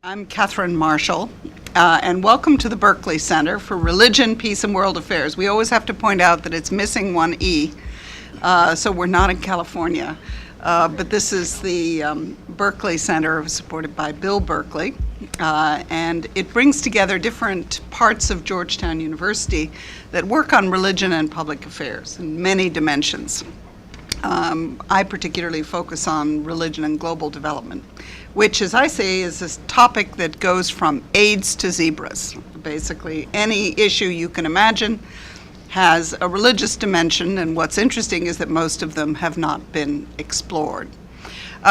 I'm Catherine Marshall, and welcome to the Berkley Center for Religion, Peace, and World Affairs. We always have to point out that it's missing one E, so we're not in California. But this is the Berkley Center, supported by Bill Berkley, and it brings together different parts of Georgetown University that work on religion and public affairs in many dimensions. I particularly focus on religion and global development, which, as I say, is this topic that goes from AIDS to zebras. Basically, any issue you can imagine has a religious dimension, and what's interesting is that most of them have not been explored.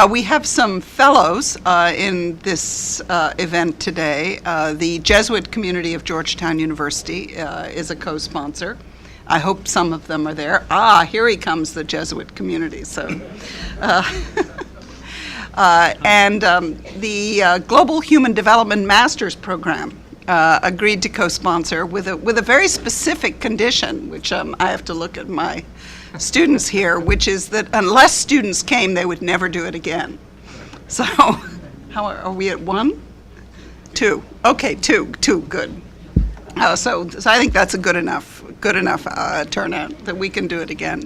We have some fellows in this event today. The Jesuit community of Georgetown University is a co-sponsor. I hope some of them are there. Here he comes, the Jesuit community. So, the Global Human Development Master's Program agreed to co-sponsor with a very specific condition, which I have to look at my students here, which is that unless students came, they would never do it again. So, how are we at 1? 2. Okay, two, good. So I think that's a good enough turnout that we can do it again.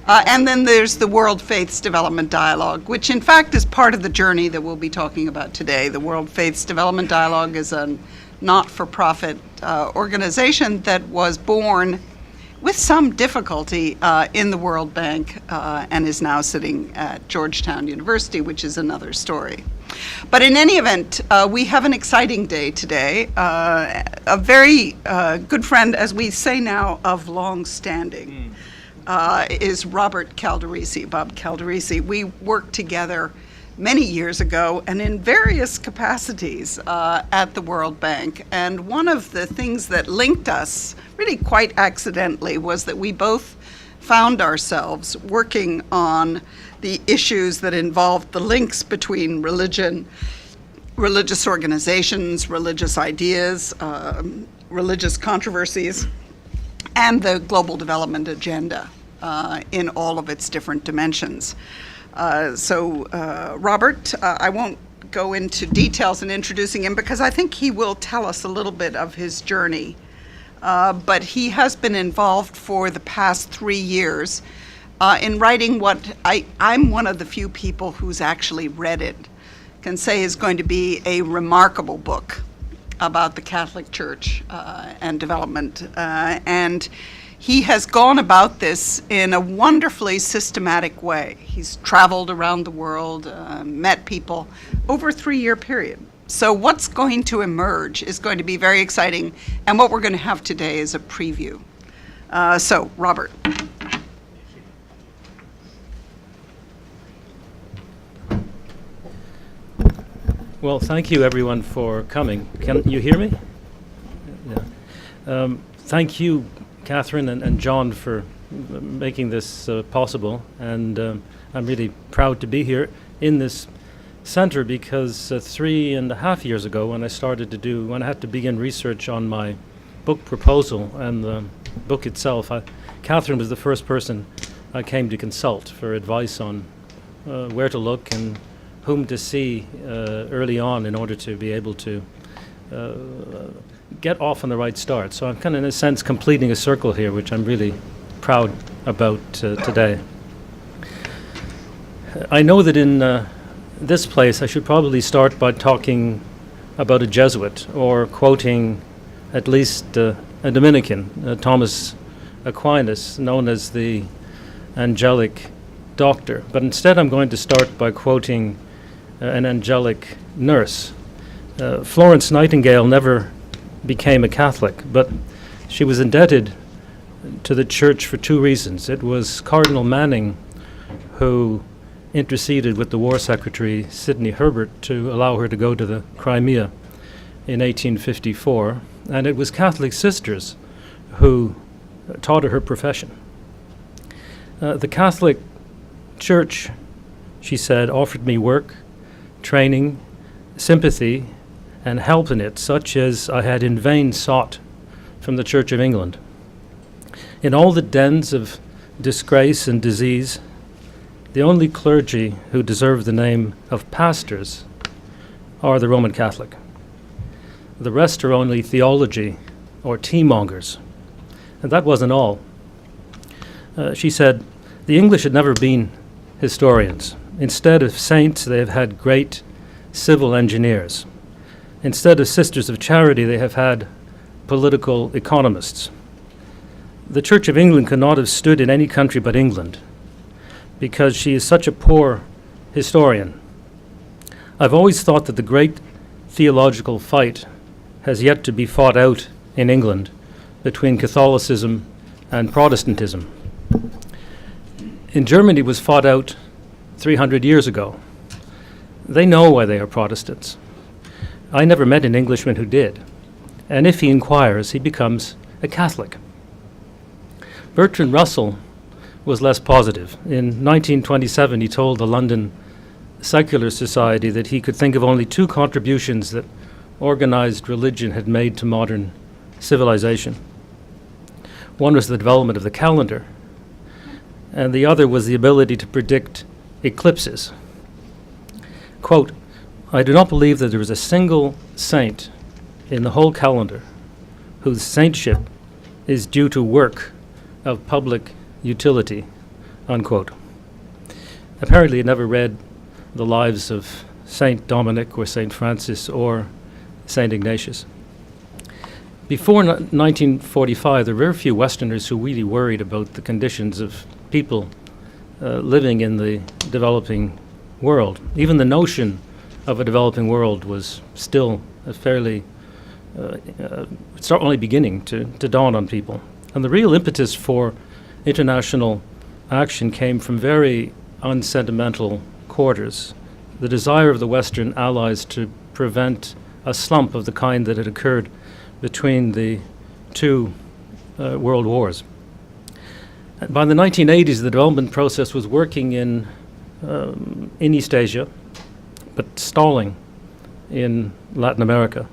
And then there's the World Faiths Development Dialogue, which in fact is part of the journey that we'll be talking about today. The World Faiths Development Dialogue is a not-for-profit organization that was born with some difficulty in the World Bank and is now sitting at Georgetown University, which is another story. But in any event, we have an exciting day today. A very good friend, as we say now, of long standing is Robert Calderisi, Bob Calderisi. We worked together many years ago and in various capacities at the World Bank. And one of the things that linked us, really quite accidentally, was that we both found ourselves working on the issues that involved the links between religion, religious organizations, religious ideas, religious controversies, and the global development agenda in all of its different dimensions. Robert, I won't go into details in introducing him because I think he will tell us a little bit of his journey. But he has been involved for the past 3 years in writing what I'm one of the few people who's actually read it, can say is going to be a remarkable book about the Catholic Church and development. And he has gone about this in a wonderfully systematic way. He's traveled around the world, met people over a 3-year period. So what's going to emerge is going to be very exciting, and what we're going to have today is a preview. So, Robert. Well, thank you everyone for coming. Can you hear me? Yeah. Thank you, Catherine and John, for making this possible, and I'm really proud to be here in this center because 3.5 years ago when I had to begin research on my book proposal and the book itself, Catherine was the first person I came to consult for advice on where to look and whom to see early on in order to be able to get off on the right start. So I'm kind of in a sense completing a circle here, which I'm really proud about today. I know that in this place I should probably start by talking about a Jesuit or quoting at least a Dominican, Thomas Aquinas, known as the angelic doctor. But instead I'm going to start by quoting an angelic nurse. Florence Nightingale never became a Catholic, but she was indebted to the Church for 2 reasons. It was Cardinal Manning who interceded with the War Secretary Sidney Herbert to allow her to go to the Crimea in 1854, and it was Catholic sisters who taught her profession. The Catholic Church, she said, offered me work, training, sympathy, and help in it, such as I had in vain sought from the Church of England. In all the dens of disgrace and disease, the only clergy who deserve the name of pastors are the Roman Catholic. The rest are only theology or tea-mongers. And that wasn't all. She said, the English had never been historians. Instead of saints, they have had great civil engineers. Instead of sisters of charity, they have had political economists. The Church of England could not have stood in any country but England, because she is such a poor historian. I've always thought that the great theological fight has yet to be fought out in England between Catholicism and Protestantism. In Germany, it was fought out 300 years ago. They know why they are Protestants. I never met an Englishman who did. And if he inquires, he becomes a Catholic. Bertrand Russell was less positive. In 1927, he told the London Secular Society that he could think of only two contributions that organized religion had made to modern civilization. One was the development of the calendar, and the other was the ability to predict eclipses. Quote, I do not believe that there is a single saint in the whole calendar whose saintship is due to work of public utility, unquote. Apparently he never read the lives of Saint Dominic or Saint Francis or Saint Ignatius. Before 1945, there were very few Westerners who really worried about the conditions of people living in the developing world. Even the notion of a developing world was still a fairly, it's only beginning to dawn on people. And the real impetus for international action came from very unsentimental quarters. The desire of the Western allies to prevent a slump of the kind that had occurred between the two world wars. By the 1980s, the development process was working in East Asia, but stalling in Latin America.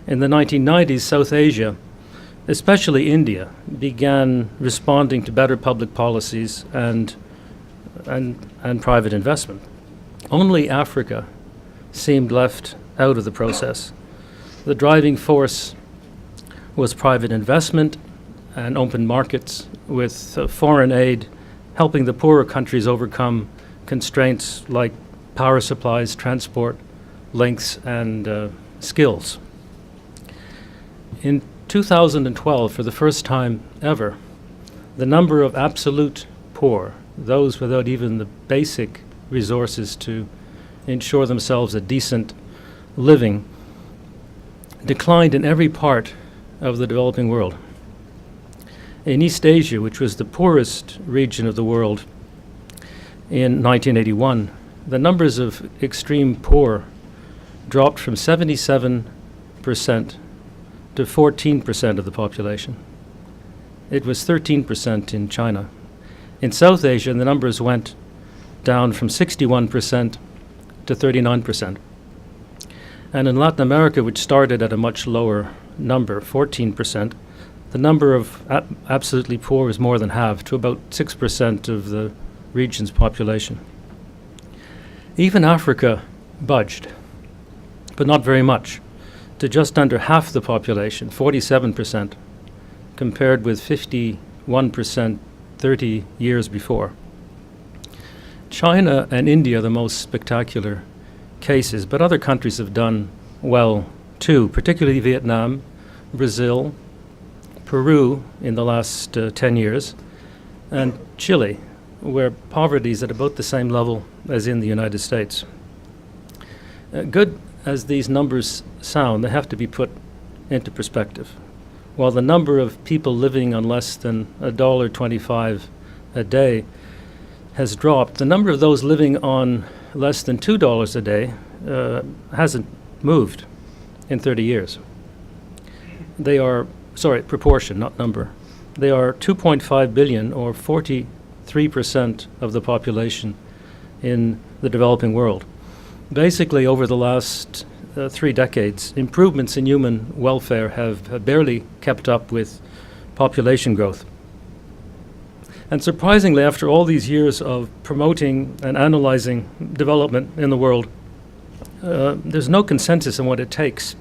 In the 1990s, South Asia, especially India, began responding to better public policies and private investment. Only Africa seemed left out of the process. The driving force was private investment and open markets, with foreign aid helping the poorer countries overcome constraints like power supplies, transport links, and skills. In 2012, for the first time ever, the number of absolute poor, those without even the basic resources to ensure themselves a decent living, declined in every part of the developing world. In East Asia, which was the poorest region of the world in 1981, the numbers of extreme poor dropped from 77% to 14% of the population. It was 13% in China. In South Asia, the numbers went down from 61% to 39%. And in Latin America, which started at a much lower number, 14%, the number of absolutely poor was more than halved, to about 6% of the region's population. Even Africa budged, but not very much, to just under half the population, 47%, compared with 51% 30 years before. China and India are the most spectacular cases, but other countries have done well too, particularly Vietnam, Brazil, Peru in the last 10 years, and Chile, where poverty is at about the same level as in the United States. Good as these numbers sound, they have to be put into perspective. While the number of people living on less than $1.25 a day has dropped, the number of those living on less than $2 a day hasn't moved in 30 years. They are, proportion, not number. They are 2.5 billion, or 43% of the population in the developing world. Basically, over the last 3 decades, improvements in human welfare have barely kept up with population growth. And surprisingly, after all these years of promoting and analyzing development in the world, there's no consensus on what it takes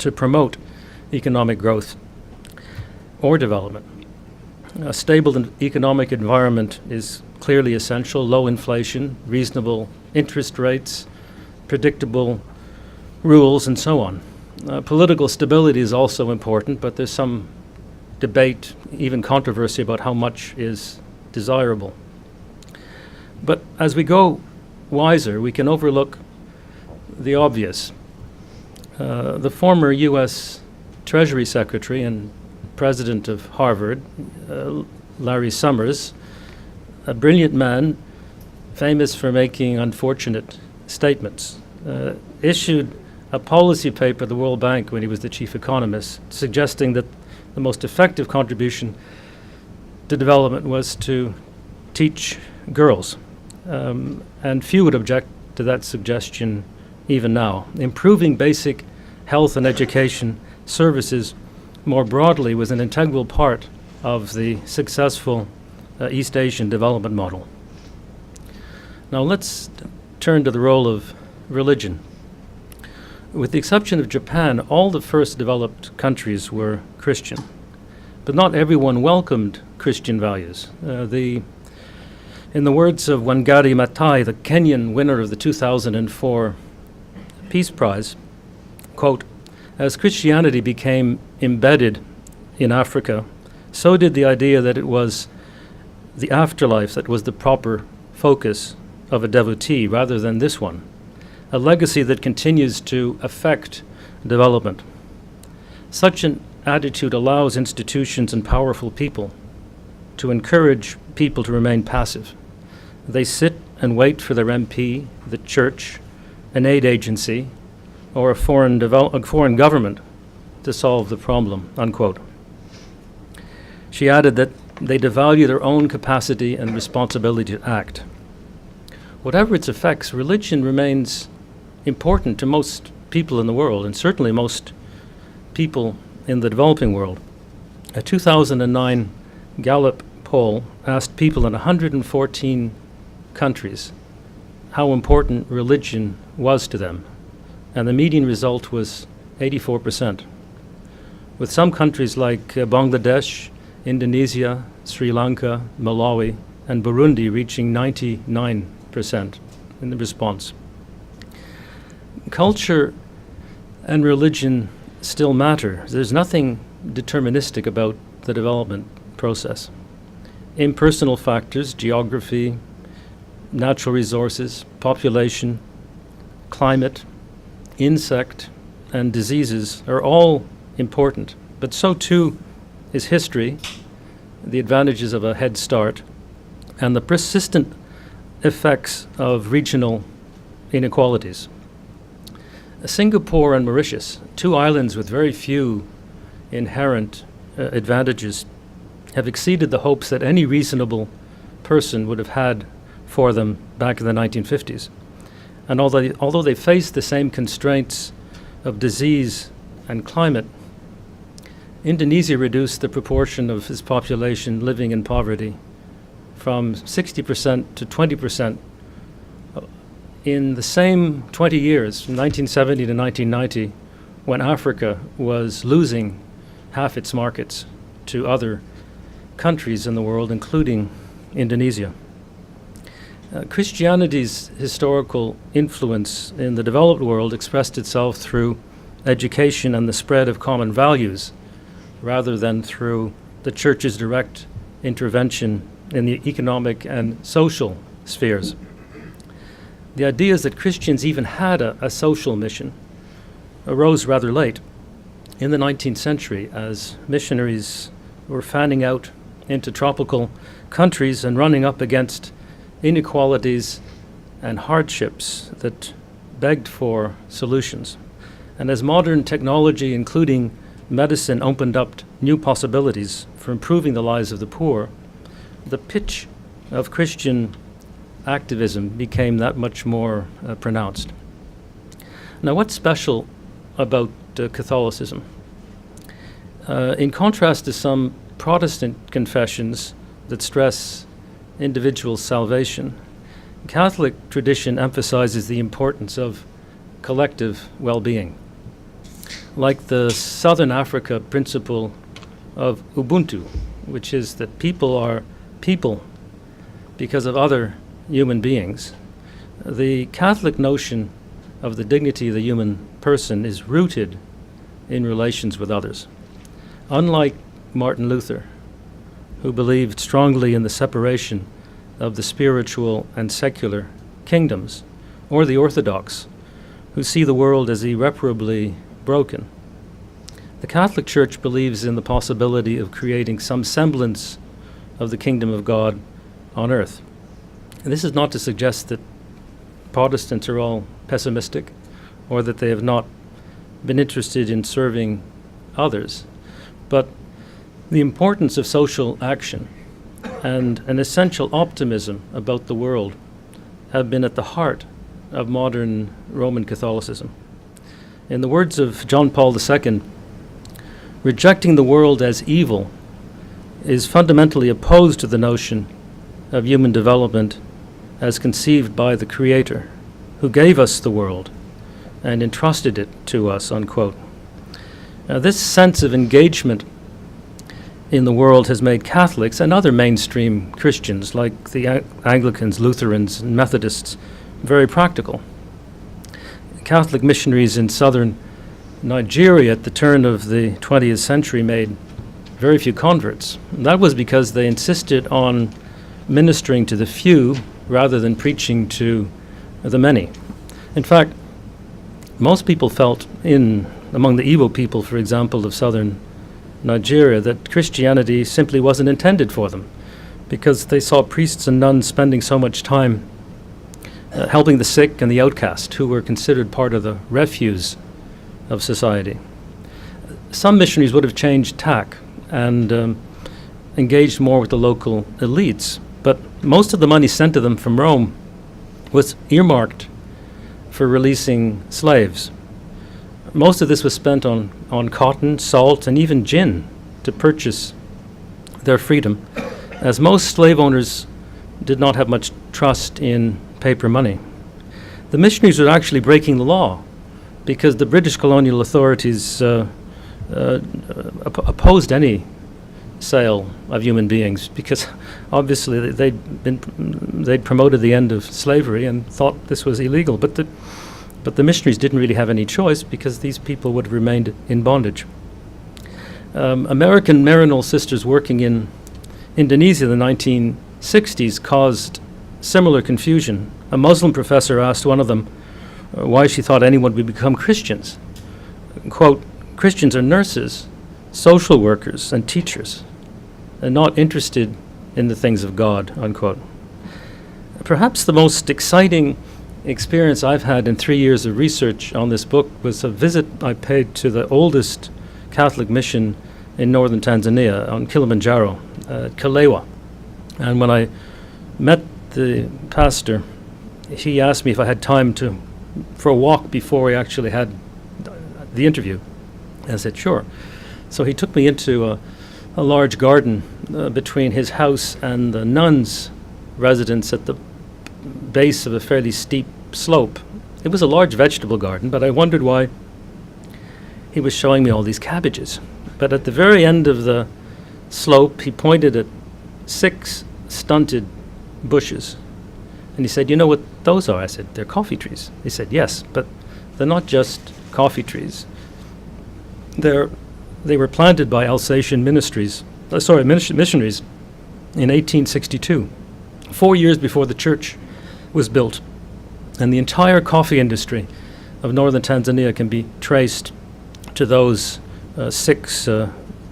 to promote economic growth or development. A stable economic environment is clearly essential: low inflation, reasonable interest rates, predictable rules, and so on. Political stability is also important, but there's some debate, even controversy, about how much is desirable. But as we go wiser, we can overlook the obvious. The former U.S. Treasury Secretary and president of Harvard, Larry Summers, a brilliant man, famous for making unfortunate statements, issued a policy paper at the World Bank when he was the chief economist, suggesting that the most effective contribution to development was to teach girls. And few would object to that suggestion even now. Improving basic health and education services more broadly was an integral part of the successful East Asian development model. Now let's turn to the role of religion. With the exception of Japan, all the first developed countries were Christian, but not everyone welcomed Christian values. In the words of Wangari Maathai, the Kenyan winner of the 2004 Peace Prize, quote, "As Christianity became embedded in Africa, so did the idea that it was the afterlife that was the proper focus of a devotee rather than this one, a legacy that continues to affect development. Such an attitude allows institutions and powerful people to encourage people to remain passive. They sit and wait for their MP, the church, an aid agency, or a foreign government to solve the problem," unquote. She added that they devalue their own capacity and responsibility to act. Whatever its effects, religion remains important to most people in the world, and certainly most people in the developing world. A 2009 Gallup poll asked people in 114 countries how important religion was to them, and the median result was 84%, with some countries like Bangladesh, Indonesia, Sri Lanka, Malawi, and Burundi reaching 99% in the response. Culture and religion still matter. There's nothing deterministic about the development process. Impersonal factors, geography, natural resources, population, climate, insect, and diseases are all important, but so too is history, the advantages of a head start, and the persistent effects of regional inequalities. Singapore and Mauritius, two islands with very few inherent advantages, have exceeded the hopes that any reasonable person would have had for them back in the 1950s. And although they face the same constraints of disease and climate, Indonesia reduced the proportion of its population living in poverty from 60% to 20% in the same 20 years, from 1970 to 1990, when Africa was losing half its markets to other countries in the world, including Indonesia. Christianity's historical influence in the developed world expressed itself through education and the spread of common values, rather than through the church's direct intervention in the economic and social spheres. The ideas that Christians even had a social mission arose rather late in the 19th century as missionaries were fanning out into tropical countries and running up against inequalities and hardships that begged for solutions. And as modern technology, including medicine, opened up new possibilities for improving the lives of the poor, the pitch of Christian activism became that much more pronounced. Now, what's special about Catholicism? In contrast to some Protestant confessions that stress individual salvation, Catholic tradition emphasizes the importance of collective well-being. like the Southern Africa principle of Ubuntu, which is that people are people because of other human beings. The Catholic notion of the dignity of the human person is rooted in relations with others. Unlike Martin Luther, who believed strongly in the separation of the spiritual and secular kingdoms, or the Orthodox, who see the world as irreparably broken, the Catholic Church believes in the possibility of creating some semblance of the kingdom of God on earth. And this is not to suggest that Protestants are all pessimistic or that they have not been interested in serving others, but the importance of social action and an essential optimism about the world have been at the heart of modern Roman Catholicism. In the words of John Paul II, rejecting the world as evil is fundamentally opposed to the notion of human development as conceived by the Creator, who gave us the world and entrusted it to us, unquote. Now, this sense of engagement in the world has made Catholics and other mainstream Christians, like the Anglicans, Lutherans, and Methodists, very practical. Catholic missionaries in southern Nigeria at the turn of the 20th century made very few converts. And that was because they insisted on ministering to the few rather than preaching to the many. In fact, most people felt among the Igbo people, for example, of southern Nigeria, that Christianity simply wasn't intended for them because they saw priests and nuns spending so much time helping the sick and the outcast, who were considered part of the refuse of society. Some missionaries would have changed tack and engaged more with the local elites, but most of the money sent to them from Rome was earmarked for releasing slaves. Most of this was spent on cotton, salt, and even gin to purchase their freedom, as most slave owners did not have much trust in paper money. The missionaries were actually breaking the law because the British colonial authorities opposed any sale of human beings, because obviously they'd promoted the end of slavery and thought this was illegal. But the missionaries didn't really have any choice because these people would have remained in bondage. American Maryknoll sisters working in Indonesia in the 1960s caused similar confusion. A Muslim professor asked one of them why she thought anyone would become Christians. Quote, "Christians are nurses, social workers, and teachers, and not interested in the things of God," unquote. Perhaps the most exciting experience I've had in 3 years of research on this book was a visit I paid to the oldest Catholic mission in northern Tanzania on Kilimanjaro, Kalewa. And when I met the pastor, he asked me if I had time for a walk before we actually had the interview. I said, sure. So he took me into a large garden between his house and the nuns' residence at the base of a fairly steep slope. It was a large vegetable garden, but I wondered why he was showing me all these cabbages. But at the very end of the slope, he pointed at 6 stunted bushes. And he said, "You know what those are?" I said, "They're coffee trees." He said, "Yes, but they're not just coffee trees. They were planted by Alsatian missionaries in 1862, 4 years before the church was built. And the entire coffee industry of northern Tanzania can be traced to those 6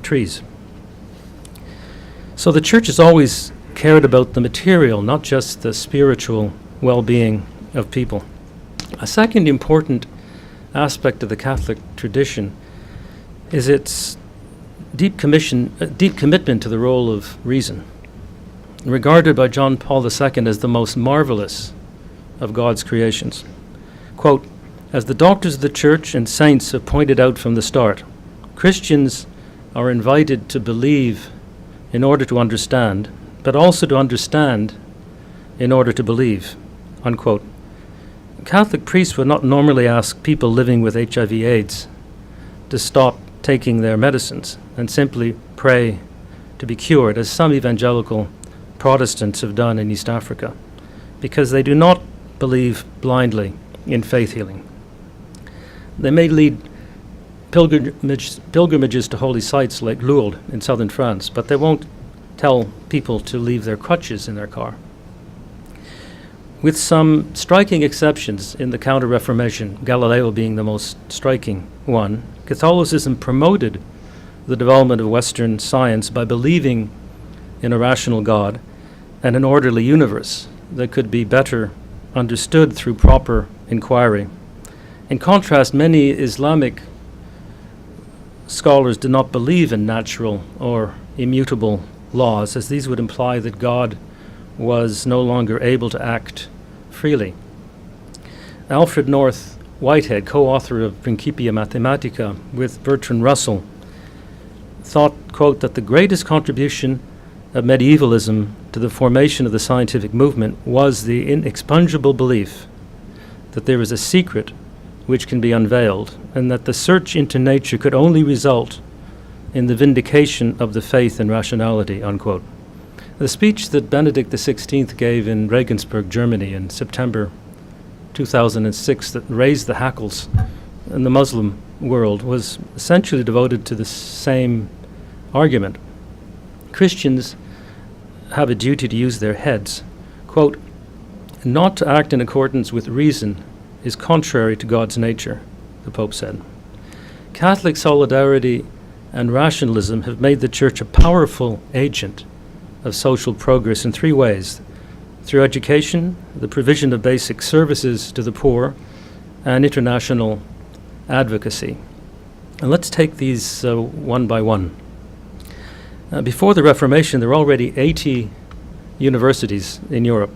trees. So the church has always cared about the material, not just the spiritual well-being of people. A second important aspect of the Catholic tradition is its deep commitment to the role of reason, regarded by John Paul II as the most marvelous of God's creations. Quote, "As the doctors of the Church and saints have pointed out from the start, Christians are invited to believe in order to understand, but also to understand in order to believe," unquote. Catholic priests would not normally ask people living with HIV/AIDS to stop taking their medicines and simply pray to be cured, as some evangelical Protestants have done in East Africa, because they do not believe blindly in faith healing. They may lead pilgrimages to holy sites like Lourdes in southern France, but they won't tell people to leave their crutches in their car. With some striking exceptions in the Counter-Reformation, Galileo being the most striking one, Catholicism promoted the development of Western science by believing in a rational God and an orderly universe that could be better understood through proper inquiry. In contrast, many Islamic scholars do not believe in natural or immutable laws, as these would imply that God was no longer able to act freely. Alfred North Whitehead, co-author of Principia Mathematica with Bertrand Russell, thought, quote, that the greatest contribution of medievalism to the formation of the scientific movement was the inexpugnable belief that there is a secret which can be unveiled, and that the search into nature could only result in the vindication of the faith and rationality, unquote. The speech that Benedict XVI gave in Regensburg, Germany in September 2006 that raised the hackles in the Muslim world was essentially devoted to the same argument. Christians have a duty to use their heads. Quote, not to act in accordance with reason is contrary to God's nature, the Pope said. Catholic solidarity and rationalism have made the Church a powerful agent of social progress in three ways: through education, the provision of basic services to the poor, and international advocacy. And let's take these one by one. Before the Reformation, there were already 80 universities in Europe,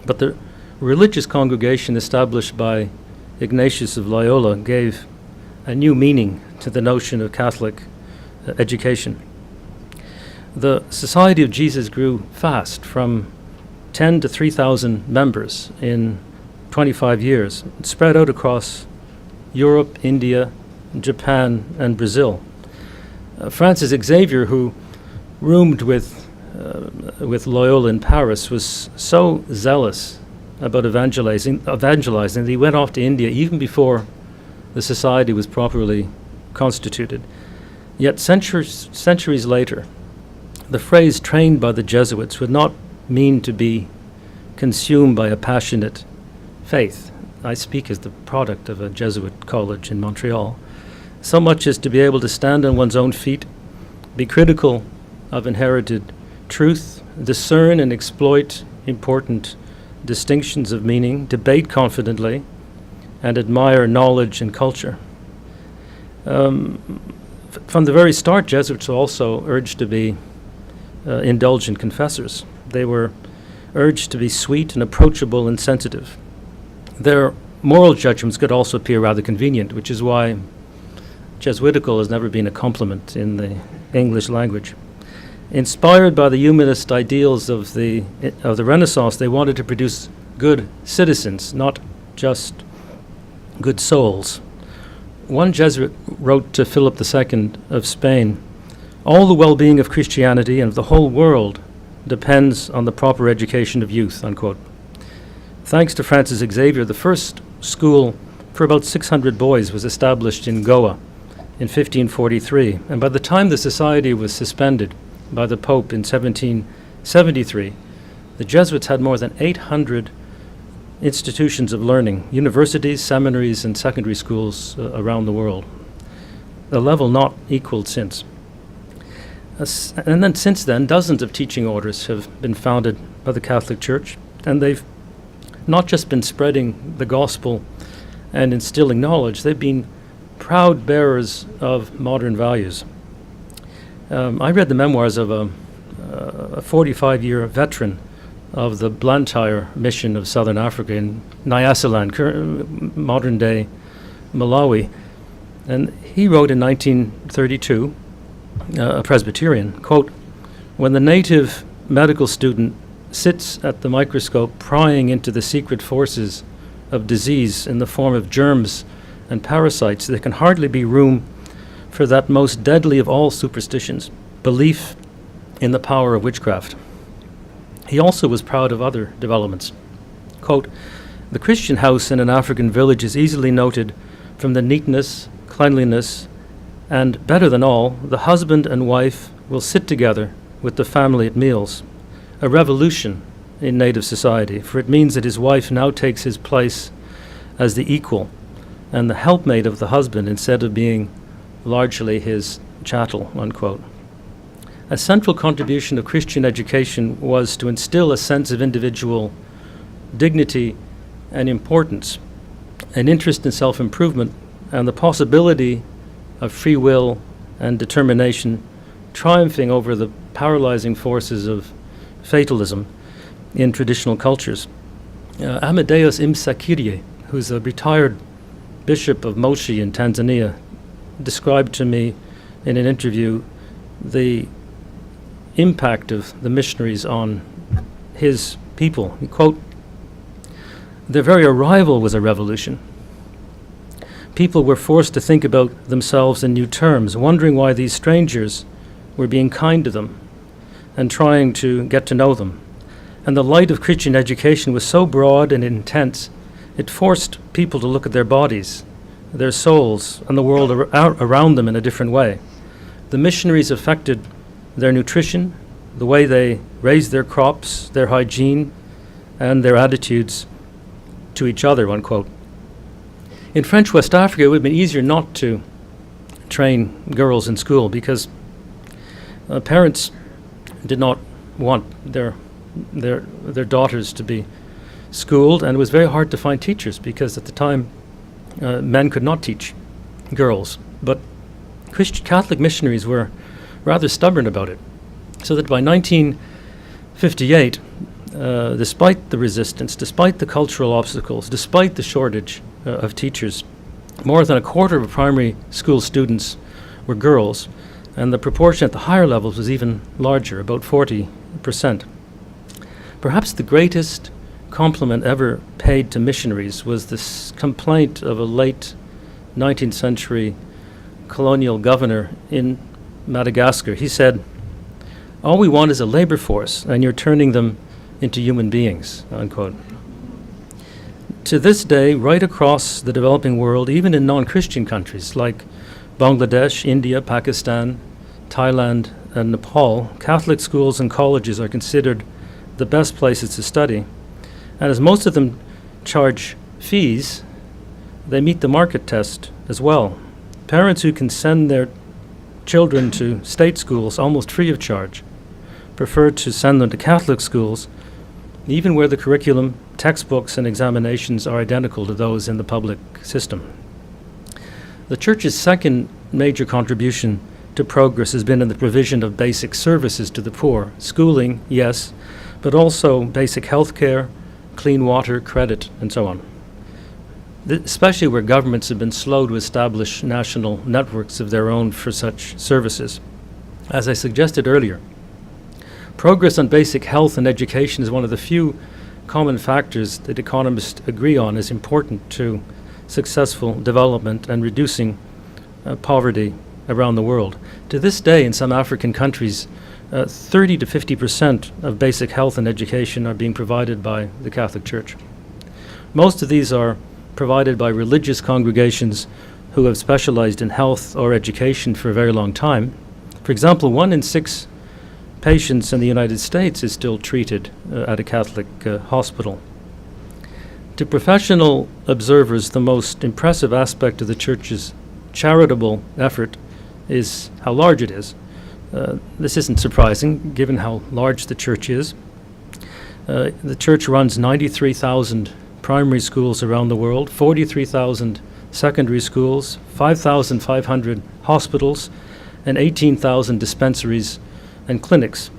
but the religious congregation established by Ignatius of Loyola gave a new meaning to the notion of Catholic education. The Society of Jesus grew fast, from 10 to 3,000 members in 25 years, spread out across Europe, India, Japan, and Brazil. Francis Xavier, who roomed with Loyola in Paris, was so zealous about evangelizing that he went off to India even before the society was properly constituted. Yet centuries later, the phrase trained by the Jesuits would not mean to be consumed by a passionate faith. I speak as the product of a Jesuit college in Montreal. So much as to be able to stand on one's own feet, be critical of inherited truth, discern and exploit important distinctions of meaning, debate confidently, and admire knowledge and culture. From the very start, Jesuits were also urged to be indulgent confessors. They were urged to be sweet and approachable and sensitive. Their moral judgments could also appear rather convenient, which is why Jesuitical has never been a compliment in the English language. Inspired by the humanist ideals of the Renaissance, they wanted to produce good citizens, not just good souls. One Jesuit wrote to Philip II of Spain, "All the well-being of Christianity and of the whole world depends on the proper education of youth," unquote. Thanks to Francis Xavier, the first school for about 600 boys was established in Goa in 1543, and by the time the society was suspended by the Pope in 1773, the Jesuits had more than 800 institutions of learning, universities, seminaries, and secondary schools around the world, a level not equaled since. And then since then, dozens of teaching orders have been founded by the Catholic Church, and they've not just been spreading the gospel and instilling knowledge, they've been proud bearers of modern values. I read the memoirs of a 45-year veteran of the Blantyre mission of southern Africa in Nyasaland, modern-day Malawi. And he wrote in 1932, a Presbyterian, quote, "When the native medical student sits at the microscope prying into the secret forces of disease in the form of germs and parasites, there can hardly be room for that most deadly of all superstitions, belief in the power of witchcraft. He also was proud of other developments. Quote, "The Christian house in an African village is easily noted from the neatness, cleanliness, and, better than all, the husband and wife will sit together with the family at meals, a revolution in native society, for it means that his wife now takes his place as the equal and the helpmate of the husband instead of being largely his chattel," unquote. A central contribution of Christian education was to instill a sense of individual dignity and importance, an interest in self-improvement, and the possibility of free will and determination triumphing over the paralyzing forces of fatalism in traditional cultures. Amadeus Msakirye, who's a retired bishop of Moshi in Tanzania, described to me in an interview the impact of the missionaries on his people. He quote, "Their very arrival was a revolution. People were forced to think about themselves in new terms, wondering why these strangers were being kind to them and trying to get to know them. And the light of Christian education was so broad and intense, it forced people to look at their bodies, their souls, and the world around them in a different way. The missionaries affected their nutrition, the way they raised their crops, their hygiene, and their attitudes to each other," unquote. In French West Africa, it would have been easier not to train girls in school because parents did not want their daughters to be schooled, and it was very hard to find teachers because at the time men could not teach girls. But Catholic missionaries were rather stubborn about it, so that by 1958, despite the resistance, despite the cultural obstacles, despite the shortage of teachers, more than a quarter of primary school students were girls, and the proportion at the higher levels was even larger, about 40%. Perhaps the greatest compliment ever paid to missionaries was this complaint of a late 19th century colonial governor in Madagascar. He said, "All we want is a labor force, and you're turning them into human beings," unquote. To this day, right across the developing world, even in non-Christian countries like Bangladesh, India, Pakistan, Thailand, and Nepal, Catholic schools and colleges are considered the best places to study. And as most of them charge fees, they meet the market test as well. Parents who can send their children to state schools almost free of charge prefer to send them to Catholic schools, even where the curriculum, textbooks, and examinations are identical to those in the public system. The Church's second major contribution to progress has been in the provision of basic services to the poor. Schooling, yes, but also basic health care, clean water, credit, and so on. Especially where governments have been slow to establish national networks of their own for such services. As I suggested earlier, progress on basic health and education is one of the few common factors that economists agree on is important to successful development and reducing poverty around the world. To this day, in some African countries, 30 to 50% of basic health and education are being provided by the Catholic Church. Most of these are provided by religious congregations who have specialized in health or education for a very long time. For example, 1 in 6 patients in the United States is still treated at a Catholic hospital. To professional observers, the most impressive aspect of the Church's charitable effort is how large it is. This isn't surprising, given how large the Church is. The Church runs 93,000 primary schools around the world, 43,000 secondary schools, 5,500 hospitals, and 18,000 dispensaries and clinics.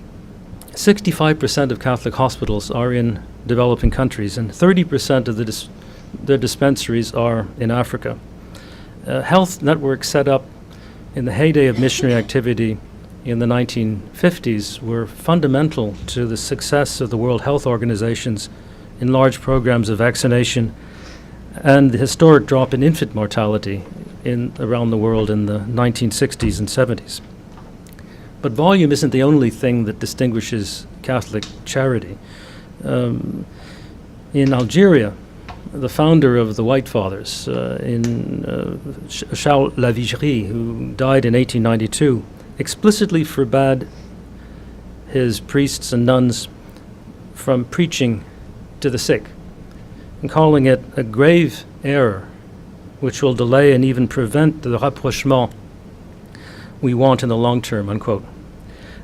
65% of Catholic hospitals are in developing countries, and 30% of their dispensaries are in Africa. Health networks set up in the heyday of missionary activity in the 1950s were fundamental to the success of the World Health Organization's enlarged programs of vaccination and the historic drop in infant mortality around the world in the 1960s and 70s. But volume isn't the only thing that distinguishes Catholic charity. In Algeria, the founder of the White Fathers, Charles Lavigerie, who died in 1892, explicitly forbade his priests and nuns from preaching to the sick, and calling it a grave error which will delay and even prevent the rapprochement we want in the long term, unquote.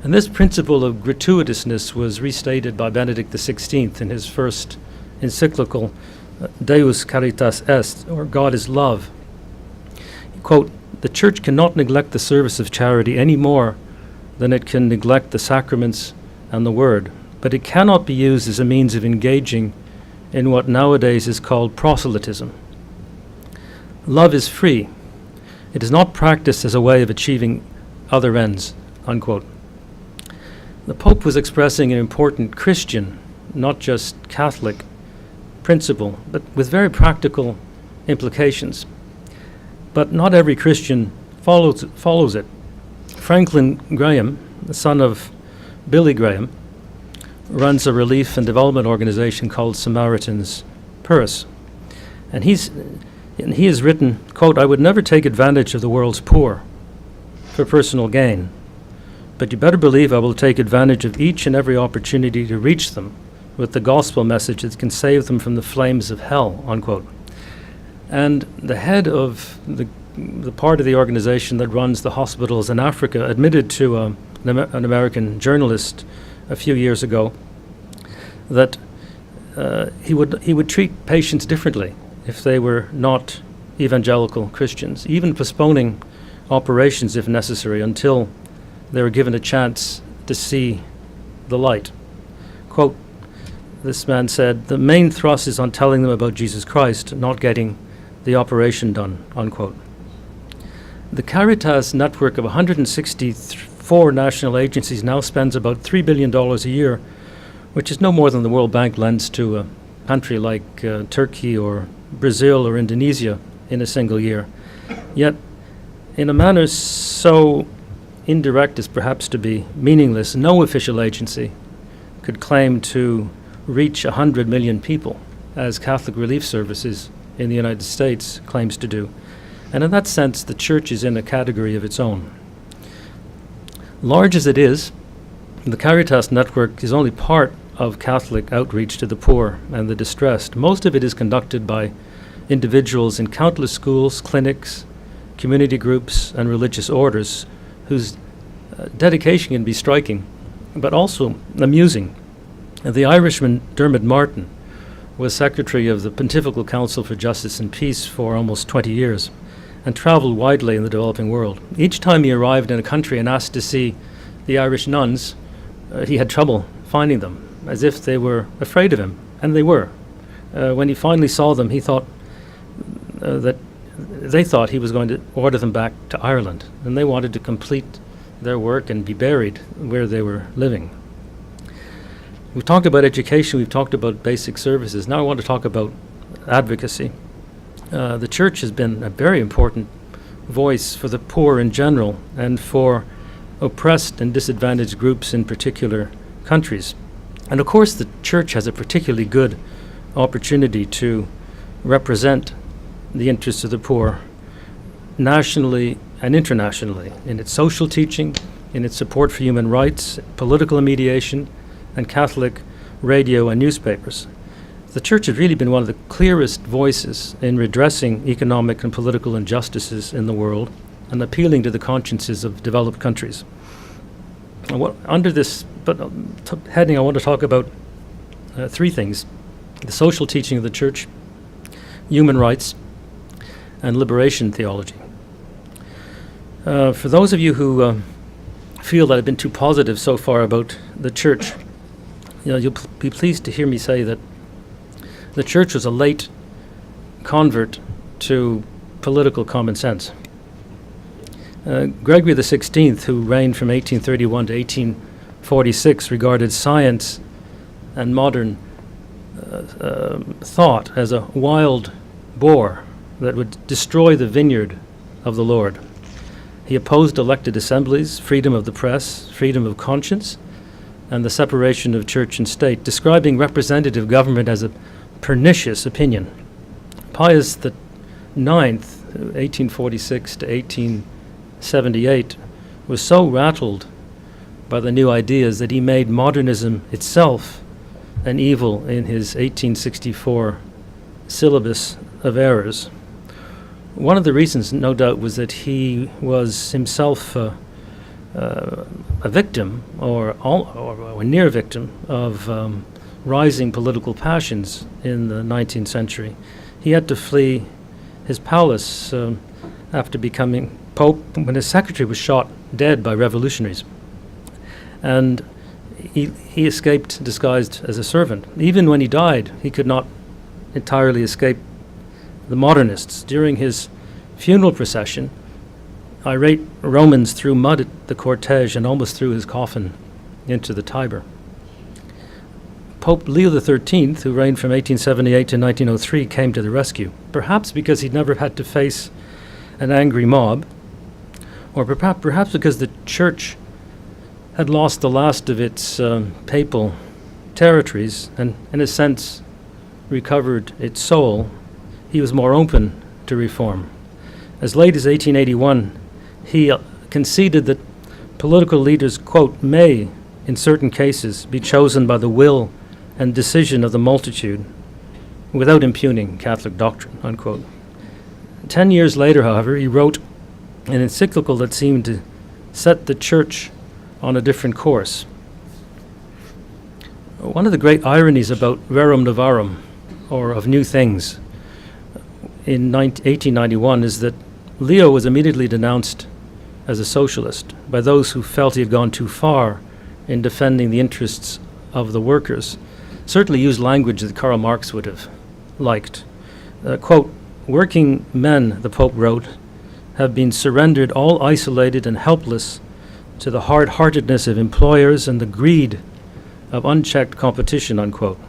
And this principle of gratuitousness was restated by Benedict XVI in his first encyclical, Deus Caritas Est, or God is Love. Quote, "The Church cannot neglect the service of charity any more than it can neglect the sacraments and the Word, but it cannot be used as a means of engaging in what nowadays is called proselytism. Love is free. It is not practiced as a way of achieving other ends," unquote. The Pope was expressing an important Christian, not just Catholic, principle, but with very practical implications. But not every Christian follows it. Franklin Graham, the son of Billy Graham, runs a relief and development organization called Samaritan's Purse. And he has written, quote, "I would never take advantage of the world's poor for personal gain, but you better believe I will take advantage of each and every opportunity to reach them with the gospel message that can save them from the flames of hell," unquote. And the head of the part of the organization that runs the hospitals in Africa admitted to an American journalist a few years ago that he would treat patients differently if they were not evangelical Christians, even postponing operations if necessary until they were given a chance to see the light. Quote, this man said, "The main thrust is on telling them about Jesus Christ, not getting the operation done," unquote. The Caritas network of 164 national agencies now spends about $3 billion a year, which is no more than the World Bank lends to a country like Turkey or Brazil or Indonesia in a single year. Yet, in a manner so indirect as perhaps to be meaningless, no official agency could claim to reach 100 million people, as Catholic Relief Services in the United States claims to do. And in that sense, the Church is in a category of its own. Large as it is, the Caritas network is only part of Catholic outreach to the poor and the distressed. Most of it is conducted by individuals in countless schools, clinics, community groups, and religious orders whose dedication can be striking, but also amusing. The Irishman Dermot Martin was secretary of the Pontifical Council for Justice and Peace for almost 20 years and traveled widely in the developing world. Each time he arrived in a country and asked to see the Irish nuns, he had trouble finding them, as if they were afraid of him, and they were. When he finally saw them, he thought that they thought he was going to order them back to Ireland, and they wanted to complete their work and be buried where they were living. We've talked about education, we've talked about basic services. Now I want to talk about advocacy. The Church has been a very important voice for the poor in general and for oppressed and disadvantaged groups in particular countries. And of course the Church has a particularly good opportunity to represent the interests of the poor nationally and internationally in its social teaching, in its support for human rights, political mediation, and Catholic radio and newspapers. The Church has really been one of the clearest voices in redressing economic and political injustices in the world and appealing to the consciences of developed countries. Under this heading, I want to talk about three things: the social teaching of the Church, human rights, and liberation theology. For those of you who feel that I've been too positive so far about the Church, you'll be pleased to hear me say that the Church was a late convert to political common sense. Gregory XVI, who reigned from 1831 to 1846, regarded science and modern thought as a wild boar that would destroy the vineyard of the Lord. He opposed elected assemblies, freedom of the press, freedom of conscience, and the separation of church and state, describing representative government as a pernicious opinion. Pius IX, 1846 to 1878, was so rattled by the new ideas that he made modernism itself an evil in his 1864 syllabus of errors. One of the reasons, no doubt, was that he was himself a victim or near victim of rising political passions in the 19th century. He had to flee his palace after becoming Pope when his secretary was shot dead by revolutionaries. And he escaped disguised as a servant. Even when he died, he could not entirely escape the modernists. During his funeral procession, irate Romans threw mud at the cortege and almost threw his coffin into the Tiber. Pope Leo XIII, who reigned from 1878 to 1903, came to the rescue, perhaps because he'd never had to face an angry mob, or perhaps because the church had lost the last of its papal territories and, in a sense, recovered its soul. He was more open to reform. As late as 1881, he conceded that political leaders, quote, may, in certain cases, be chosen by the will and decision of the multitude without impugning Catholic doctrine, unquote. 10 years later, however, he wrote an encyclical that seemed to set the church on a different course. One of the great ironies about Rerum Novarum, or of new things, in 1891 is that Leo was immediately denounced as a socialist by those who felt he had gone too far in defending the interests of the workers. Certainly used language that Karl Marx would have liked. Quote, "Working men," the Pope wrote, "have been surrendered all isolated and helpless to the hard-heartedness of employers and the greed of unchecked competition," unquote.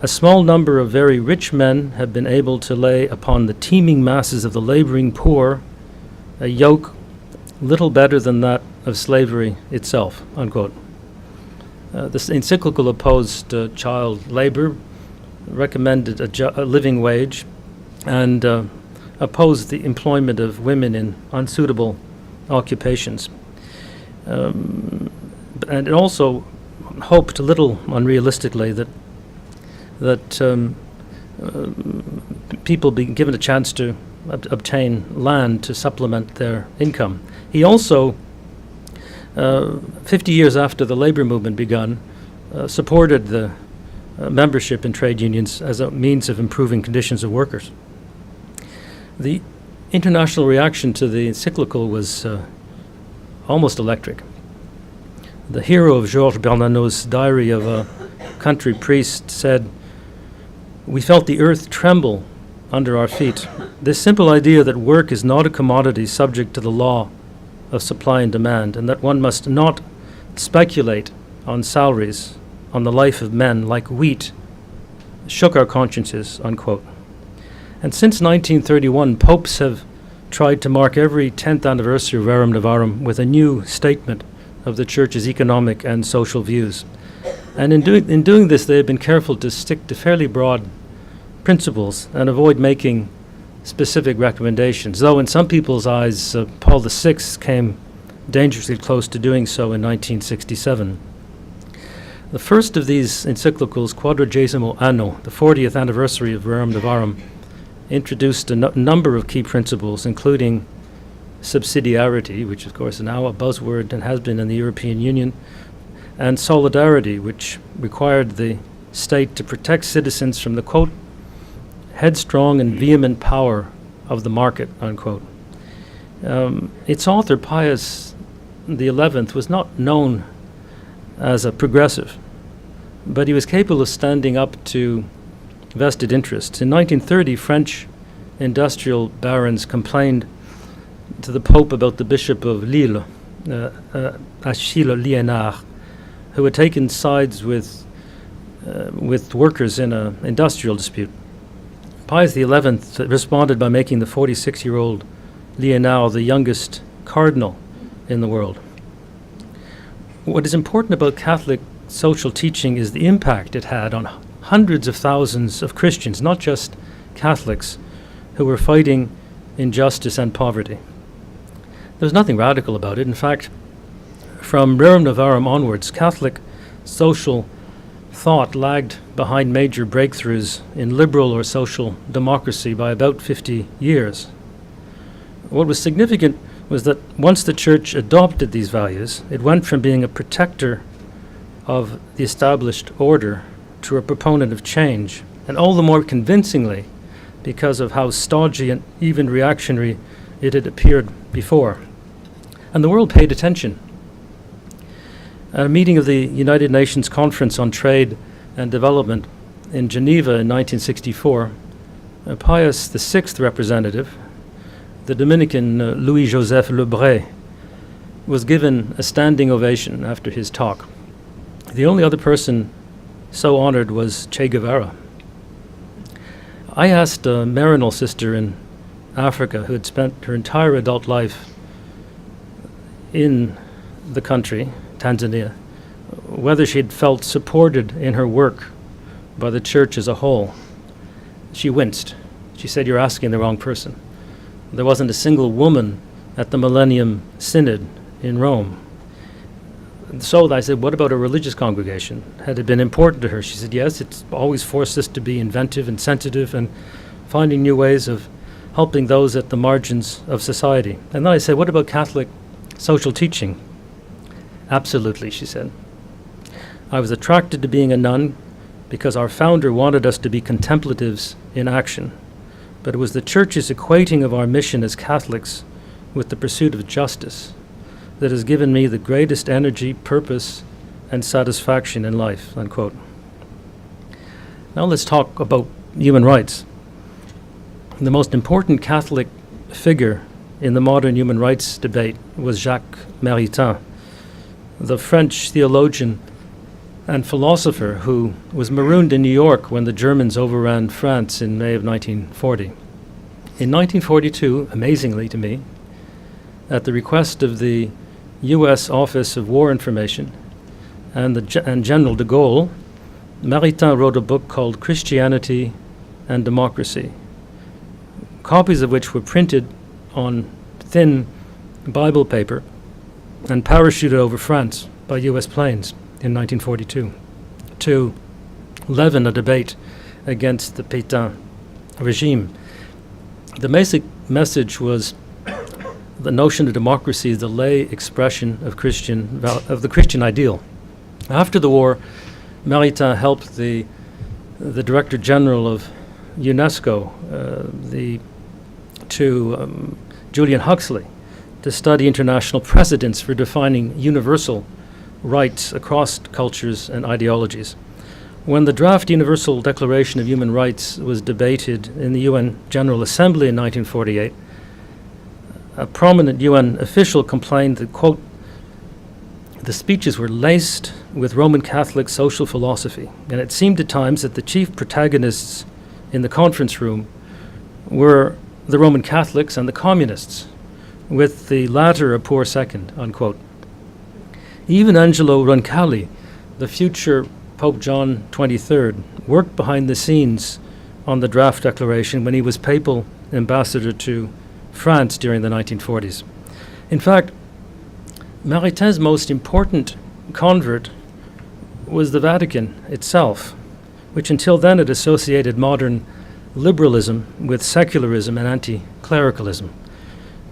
"A small number of very rich men have been able to lay upon the teeming masses of the laboring poor a yoke little better than that of slavery itself," unquote. This encyclical opposed child labor, recommended a living wage, and opposed the employment of women in unsuitable occupations. And it also hoped a little unrealistically that people be given a chance to obtain land to supplement their income. He also, 50 years after the labor movement begun, supported the membership in trade unions as a means of improving conditions of workers. The international reaction to the encyclical was almost electric. The hero of Georges Bernanos' Diary of a Country Priest said, "We felt the earth tremble under our feet. This simple idea that work is not a commodity subject to the law of supply and demand, and that one must not speculate on salaries, on the life of men like wheat, shook our consciences," unquote. And since 1931, popes have tried to mark every 10th anniversary of Rerum Novarum with a new statement of the Church's economic and social views. And in doing this, they have been careful to stick to fairly broad principles and avoid making specific recommendations, though in some people's eyes, Paul VI came dangerously close to doing so in 1967. The first of these encyclicals, Quadragesimo Anno, the 40th anniversary of Rerum Novarum, introduced a number of key principles, including subsidiarity, which of course is now a buzzword and has been in the European Union, and solidarity, which required the state to protect citizens from the, quote, "headstrong and vehement power of the market," unquote. Its author, Pius XI, was not known as a progressive, but he was capable of standing up to vested interests. In 1930, French industrial barons complained to the Pope about the Bishop of Lille, Achille Liénard, who had taken sides with workers in an industrial dispute. Pius XI responded by making the 46-year-old Lionel, the youngest cardinal in the world. What is important about Catholic social teaching is the impact it had on hundreds of thousands of Christians, not just Catholics, who were fighting injustice and poverty. There's nothing radical about it. In fact, from Rerum Novarum onwards, Catholic social thought lagged behind major breakthroughs in liberal or social democracy by about 50 years. What was significant was that once the Church adopted these values, it went from being a protector of the established order to a proponent of change, and all the more convincingly because of how stodgy and even reactionary it had appeared before. And the world paid attention. At a meeting of the United Nations Conference on Trade and Development in Geneva in 1964, Pius VI representative, the Dominican Louis-Joseph Lebray, was given a standing ovation after his talk. The only other person so honored was Che Guevara. I asked a Maryknoll sister in Africa who had spent her entire adult life in the country, Tanzania, whether she'd felt supported in her work by the Church as a whole. She winced. She said, "You're asking the wrong person." There wasn't a single woman at the Millennium Synod in Rome. And so I said, "What about a religious congregation? Had it been important to her?" She said, "Yes, it's always forced us to be inventive and sensitive and finding new ways of helping those at the margins of society." And then I said, "What about Catholic social teaching?" "Absolutely," she said. "I was attracted to being a nun because our founder wanted us to be contemplatives in action. But it was the Church's equating of our mission as Catholics with the pursuit of justice that has given me the greatest energy, purpose, and satisfaction in life," unquote. Now let's talk about human rights. The most important Catholic figure in the modern human rights debate was Jacques Maritain, the French theologian and philosopher who was marooned in New York when the Germans overran France in May of 1940. In 1942, amazingly to me, at the request of the U.S. Office of War Information and General de Gaulle, Maritain wrote a book called Christianity and Democracy, copies of which were printed on thin Bible paper and parachuted over France by U.S. planes in 1942 to leaven a debate against the Pétain regime. The basic message was the notion of democracy is the lay expression of the Christian ideal. After the war, Maritain helped the Director General of UNESCO, Julian Huxley, to study international precedents for defining universal rights across cultures and ideologies. When the draft Universal Declaration of Human Rights was debated in the UN General Assembly in 1948, a prominent UN official complained that, quote, "the speeches were laced with Roman Catholic social philosophy, and it seemed at times that the chief protagonists in the conference room were the Roman Catholics and the communists, with the latter a poor second," unquote. Even Angelo Roncalli, the future Pope John XXIII, worked behind the scenes on the draft declaration when he was papal ambassador to France during the 1940s. In fact, Maritain's most important convert was the Vatican itself, which until then had associated modern liberalism with secularism and anti-clericalism.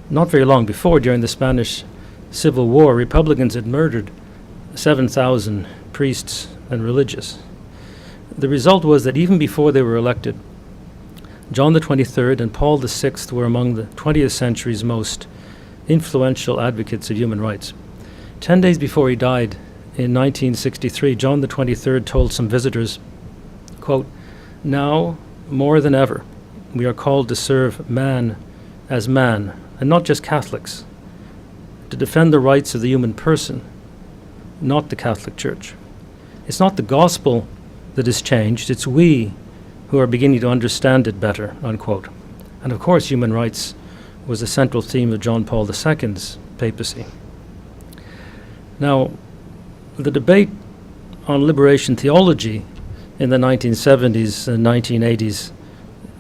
Not very long before, during the Spanish Civil War, Republicans had murdered 7,000 priests and religious. The result was that even before they were elected, John the 23rd and Paul the 6th were among the 20th century's most influential advocates of human rights. 10 days before he died in 1963, John the 23rd told some visitors, quote, "Now, more than ever, we are called to serve man as man, and not just Catholics, to defend the rights of the human person, not the Catholic Church. It's not the gospel that has changed, it's we who are beginning to understand it better," unquote. And of course, human rights was a central theme of John Paul II's papacy. Now, the debate on liberation theology in the 1970s and 1980s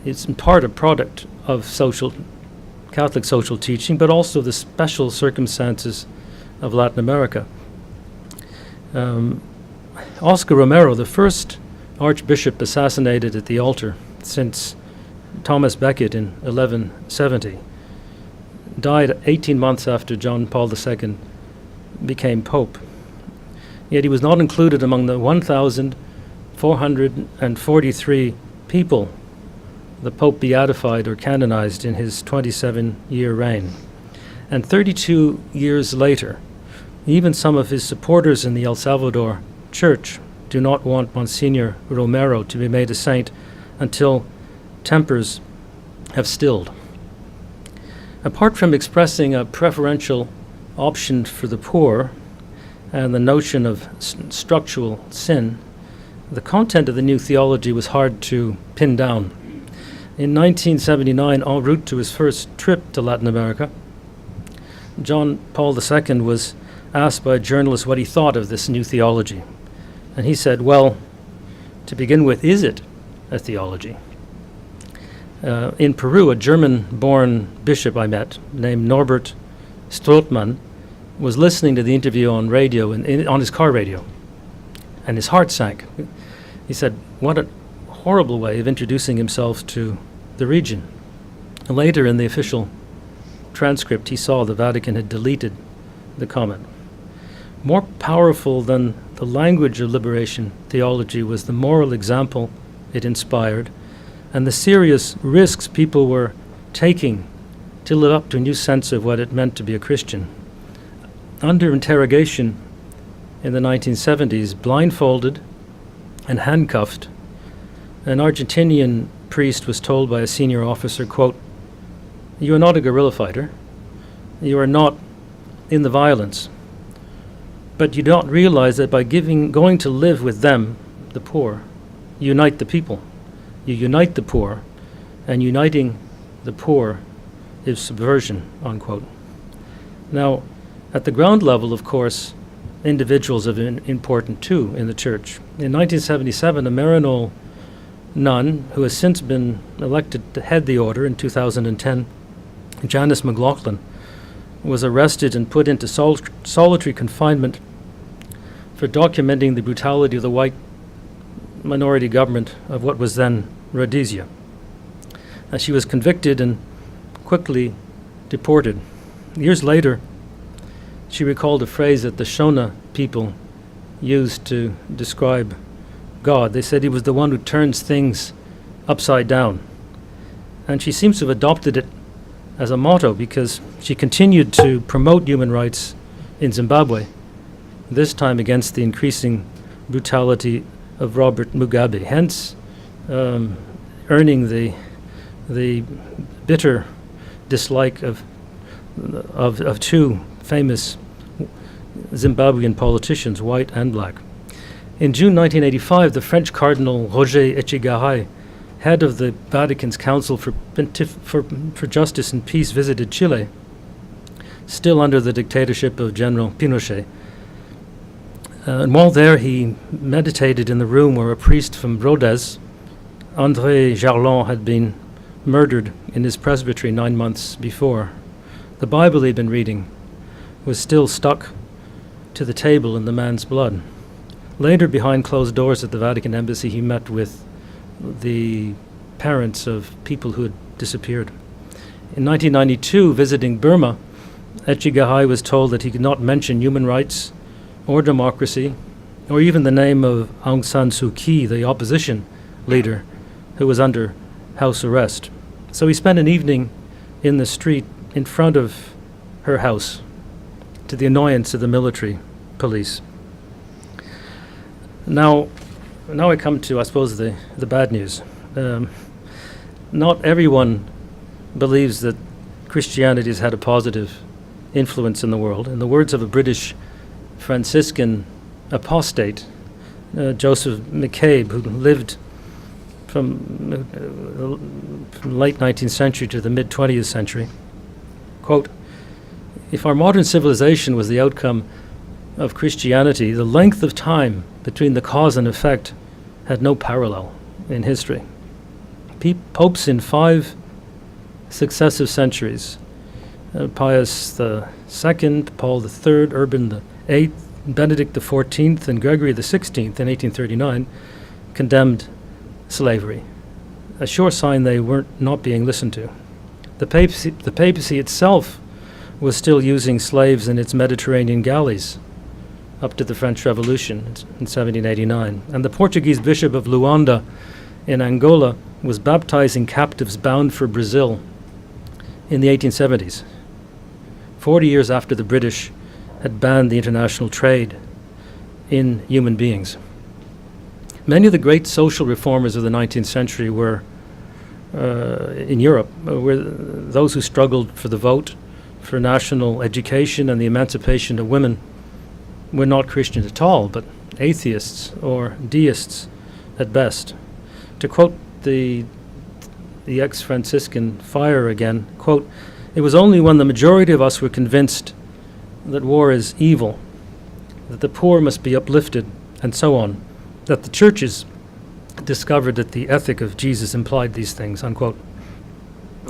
is in part a product of Catholic social teaching, but also the special circumstances of Latin America. Oscar Romero, the first archbishop assassinated at the altar since Thomas Becket in 1170, died 18 months after John Paul II became pope. Yet he was not included among the 1,443 people the Pope beatified or canonized in his 27-year reign. And 32 years later, even some of his supporters in the El Salvador Church do not want Monsignor Romero to be made a saint until tempers have stilled. Apart from expressing a preferential option for the poor and the notion of structural sin, the content of the new theology was hard to pin down. In 1979, en route to his first trip to Latin America, John Paul II was asked by a journalist what he thought of this new theology. And he said, well, to begin with, is it a theology? In Peru, a German-born bishop I met named Norbert Strothmann was listening to the interview on radio, on his car radio, and his heart sank. He said, what a horrible way of introducing himself to the region. And later in the official transcript, he saw the Vatican had deleted the comment. More powerful than the language of liberation theology was the moral example it inspired and the serious risks people were taking to live up to a new sense of what it meant to be a Christian. Under interrogation in the 1970s, blindfolded and handcuffed, an Argentinian priest was told by a senior officer, quote, "You are not a guerrilla fighter. You are not in the violence. But you don't realize that by going to live with them, the poor, you unite the people. You unite the poor, and uniting the poor is subversion," unquote. Now, at the ground level, of course, individuals have been important too in the church. In 1977, a Maryknoll nun, who has since been elected to head the order in 2010, Janice McLaughlin, was arrested and put into solitary confinement for documenting the brutality of the white minority government of what was then Rhodesia. She was convicted and quickly deported. Years later, she recalled a phrase that the Shona people used to describe God. They said he was the one who turns things upside down. And she seems to have adopted it as a motto because she continued to promote human rights in Zimbabwe, this time against the increasing brutality of Robert Mugabe, hence earning the bitter dislike of two famous Zimbabwean politicians, white and black. In June 1985, the French Cardinal Roger Echegaray, head of the Vatican's Council for Justice and Peace, visited Chile, still under the dictatorship of General Pinochet. And while there, he meditated in the room where a priest from Rodez, André Jarlon, had been murdered in his presbytery 9 months before. The Bible he'd been reading was still stuck to the table in the man's blood. Later, behind closed doors at the Vatican Embassy, he met with the parents of people who had disappeared. In 1992, visiting Burma, Echegaray was told that he could not mention human rights or democracy, or even the name of Aung San Suu Kyi, the opposition leader, who was under house arrest. So he spent an evening in the street in front of her house, to the annoyance of the military police. Now I come to, I suppose, the bad news. Not everyone believes that Christianity has had a positive influence in the world. In the words of a British Franciscan apostate, Joseph McCabe, who lived from late 19th century to the mid 20th century, Quote, "If our modern civilization was the outcome of Christianity, the length of time between the cause and effect had no parallel in history. Popes in 5 successive centuries, Pius II, Paul III, Urban VIII, Benedict XIV, and Gregory XVI in 1839, condemned slavery, a sure sign they weren't not being listened to. The papacy itself was still using slaves in its Mediterranean galleys up to the French Revolution in 1789. And the Portuguese Bishop of Luanda in Angola was baptizing captives bound for Brazil in the 1870s, 40 years after the British had banned the international trade in human beings. Many of the great social reformers of the 19th century were, in Europe, were those who struggled for the vote, for national education and the emancipation of women. Were not Christians at all, but atheists or deists at best. To quote the ex-Franciscan Fire again, quote, "It was only when the majority of us were convinced that war is evil, that the poor must be uplifted, and so on, that the churches discovered that the ethic of Jesus implied these things," unquote.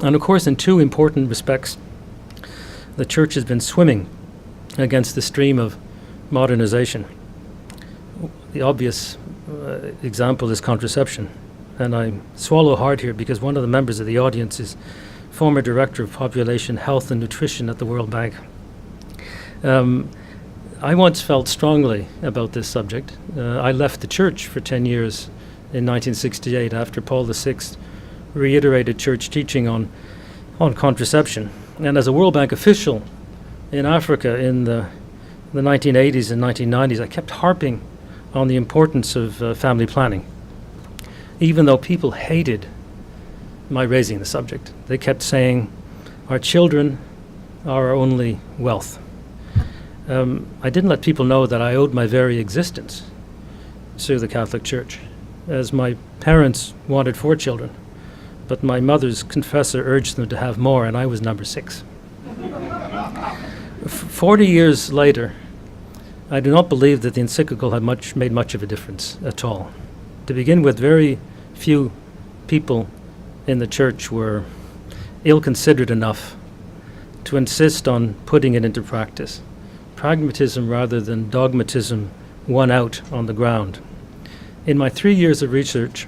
And of course, in 2 important respects, the church has been swimming against the stream of modernization. The obvious example is contraception. And I swallow hard here because one of the members of the audience is former Director of Population Health and Nutrition at the World Bank. I once felt strongly about this subject. I left the church for 10 years in 1968 after Paul VI reiterated church teaching on contraception. And as a World Bank official in Africa in the 1980s and 1990s, I kept harping on the importance of family planning. Even though people hated my raising the subject, they kept saying, "Our children are our only wealth." I didn't let people know that I owed my very existence to the Catholic Church, as my parents wanted 4 children, but my mother's confessor urged them to have more, and I was number 6. 40 years later, I do not believe that the encyclical had made much of a difference at all. To begin with, very few people in the church were ill-considered enough to insist on putting it into practice. Pragmatism rather than dogmatism won out on the ground. In my 3 years of research,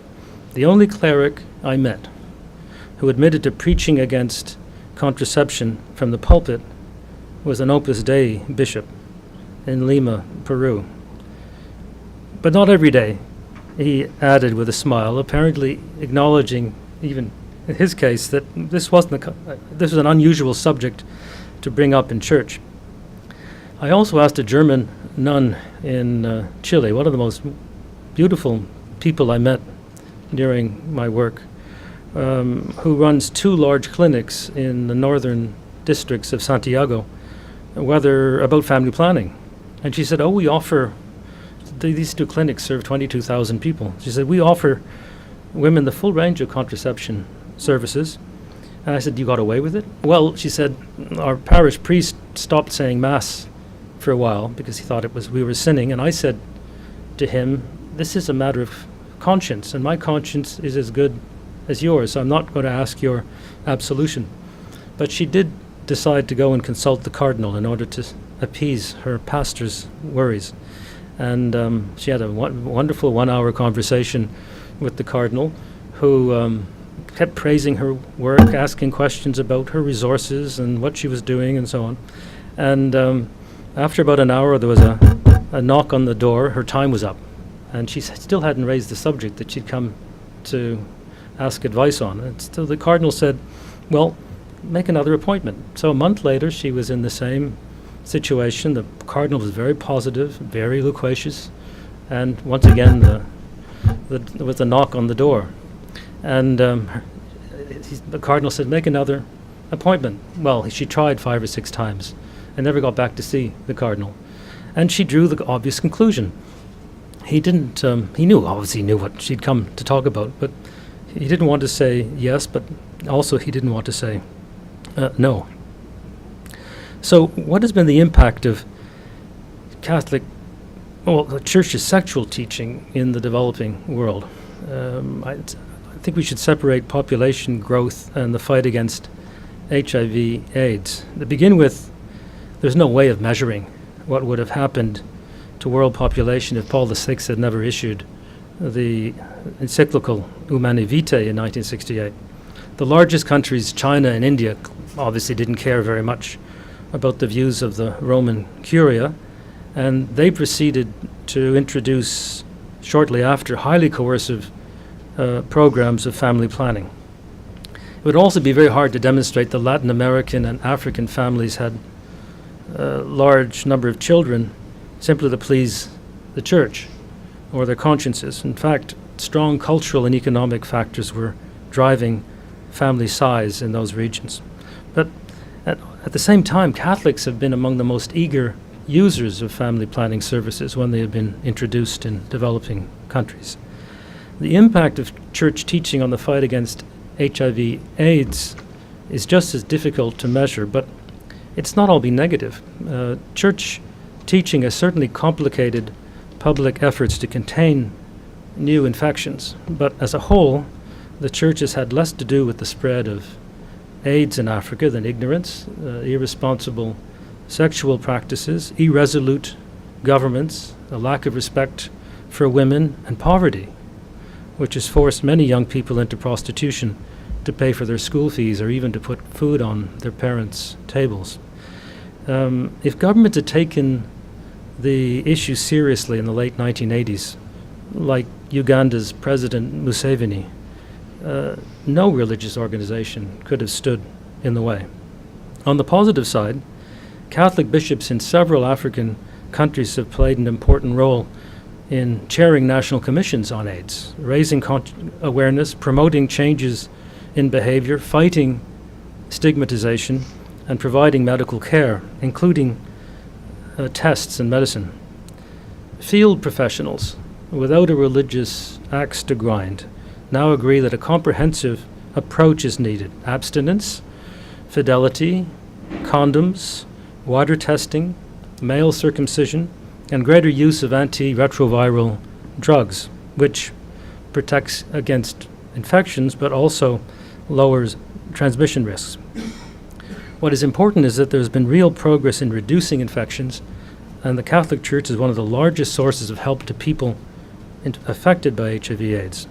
the only cleric I met who admitted to preaching against contraception from the pulpit was an Opus Dei bishop in Lima, Peru. But not every day, he added with a smile, apparently acknowledging, even in his case, that this was an unusual subject to bring up in church. I also asked a German nun in Chile, one of the most beautiful people I met during my work, who runs 2 large clinics in the northern districts of Santiago, about family planning. And she said, we offer, these 2 clinics serve 22,000 people. She said, we offer women the full range of contraception services. And I said, you got away with it? Well, she said, our parish priest stopped saying Mass for a while because he thought we were sinning. And I said to him, this is a matter of conscience, and my conscience is as good as yours, so I'm not going to ask your absolution. But she did decide to go and consult the cardinal in order to appease her pastor's worries. And she had a wonderful 1-hour conversation with the cardinal, who kept praising her work, asking questions about her resources and what she was doing and so on. And after about an hour, there was a knock on the door. Her time was up. And she still hadn't raised the subject that she'd come to ask advice on. And so the cardinal said, well, make another appointment. So a month later, she was in the same situation. The cardinal was very positive, very loquacious. And once again, there was a knock on the door. And the cardinal said, make another appointment. Well, she tried 5 or 6 times and never got back to see the cardinal. And she drew the obvious conclusion. He didn't, he knew what she'd come to talk about, but he didn't want to say yes, but also he didn't want to say no. So what has been the impact of the Church's sexual teaching in the developing world? I think we should separate population growth and the fight against HIV/AIDS. To begin with, there's no way of measuring what would have happened to world population if Paul VI had never issued the encyclical Humanae Vitae in 1968. The largest countries, China and India, obviously didn't care very much about the views of the Roman Curia, and they proceeded to introduce, shortly after, highly coercive programs of family planning. It would also be very hard to demonstrate that Latin American and African families had a large number of children simply to please the church or their consciences. In fact, strong cultural and economic factors were driving family size in those regions. But at the same time, Catholics have been among the most eager users of family planning services when they have been introduced in developing countries. The impact of church teaching on the fight against HIV/AIDS is just as difficult to measure, but it's not all been negative. Church teaching has certainly complicated public efforts to contain new infections, but as a whole, the church has had less to do with the spread of AIDS in Africa than ignorance, irresponsible sexual practices, irresolute governments, a lack of respect for women, and poverty, which has forced many young people into prostitution to pay for their school fees or even to put food on their parents' tables. If governments had taken the issue seriously in the late 1980s, like Uganda's President Museveni, no religious organization could have stood in the way. On the positive side, Catholic bishops in several African countries have played an important role in chairing national commissions on AIDS, raising awareness, promoting changes in behavior, fighting stigmatization, and providing medical care, including tests and medicine. Field professionals, without a religious axe to grind, now agree that a comprehensive approach is needed. Abstinence, fidelity, condoms, water testing, male circumcision, and greater use of antiretroviral drugs, which protects against infections but also lowers transmission risks. What is important is that there's been real progress in reducing infections, and the Catholic Church is one of the largest sources of help to people affected by HIV/AIDS.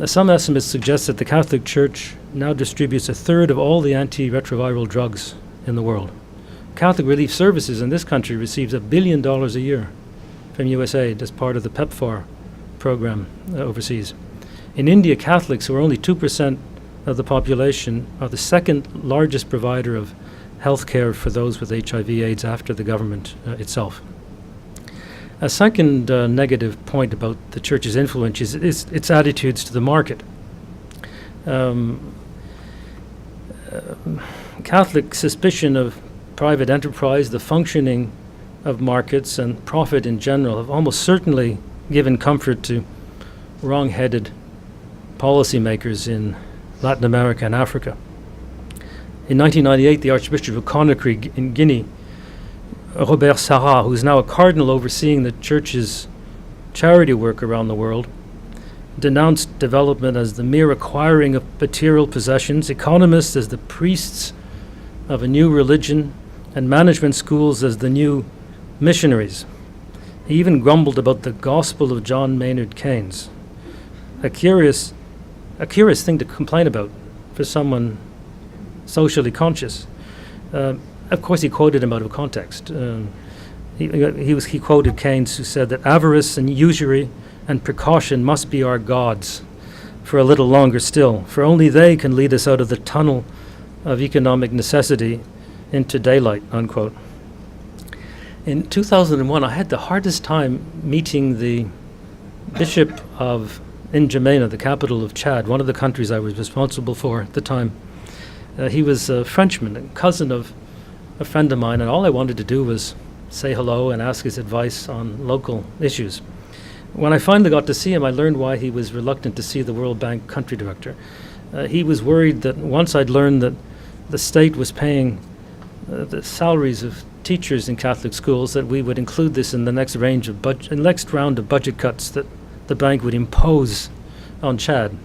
Some estimates suggest that the Catholic Church now distributes a third of all the antiretroviral drugs in the world. Catholic Relief Services in this country receives $1 billion a year from USAID as part of the PEPFAR program overseas. In India, Catholics, who are only 2% of the population, are the second largest provider of health care for those with HIV/AIDS after the government itself. A second negative point about the Church's influence is its attitudes to the market. Catholic suspicion of private enterprise, the functioning of markets, and profit in general have almost certainly given comfort to wrong-headed policymakers in Latin America and Africa. In 1998, the Archbishop of Conakry in Guinea, Robert Sarrat, who is now a cardinal overseeing the Church's charity work around the world, denounced development as the mere acquiring of material possessions, economists as the priests of a new religion, and management schools as the new missionaries. He even grumbled about the gospel of John Maynard Keynes, a curious thing to complain about for someone socially conscious. Of course, he quoted him out of context. He quoted Keynes, who said that avarice and usury and precaution must be our gods for a little longer still, for only they can lead us out of the tunnel of economic necessity into daylight, unquote. In 2001, I had the hardest time meeting the Bishop of N'Djamena, the capital of Chad, one of the countries I was responsible for at the time. He was a Frenchman, a cousin of a friend of mine, and all I wanted to do was say hello and ask his advice on local issues. When I finally got to see him, I learned why he was reluctant to see the World Bank country director. He was worried that once I'd learned that the state was paying the salaries of teachers in Catholic schools, that we would include this in the next next round of budget cuts that the bank would impose on Chad.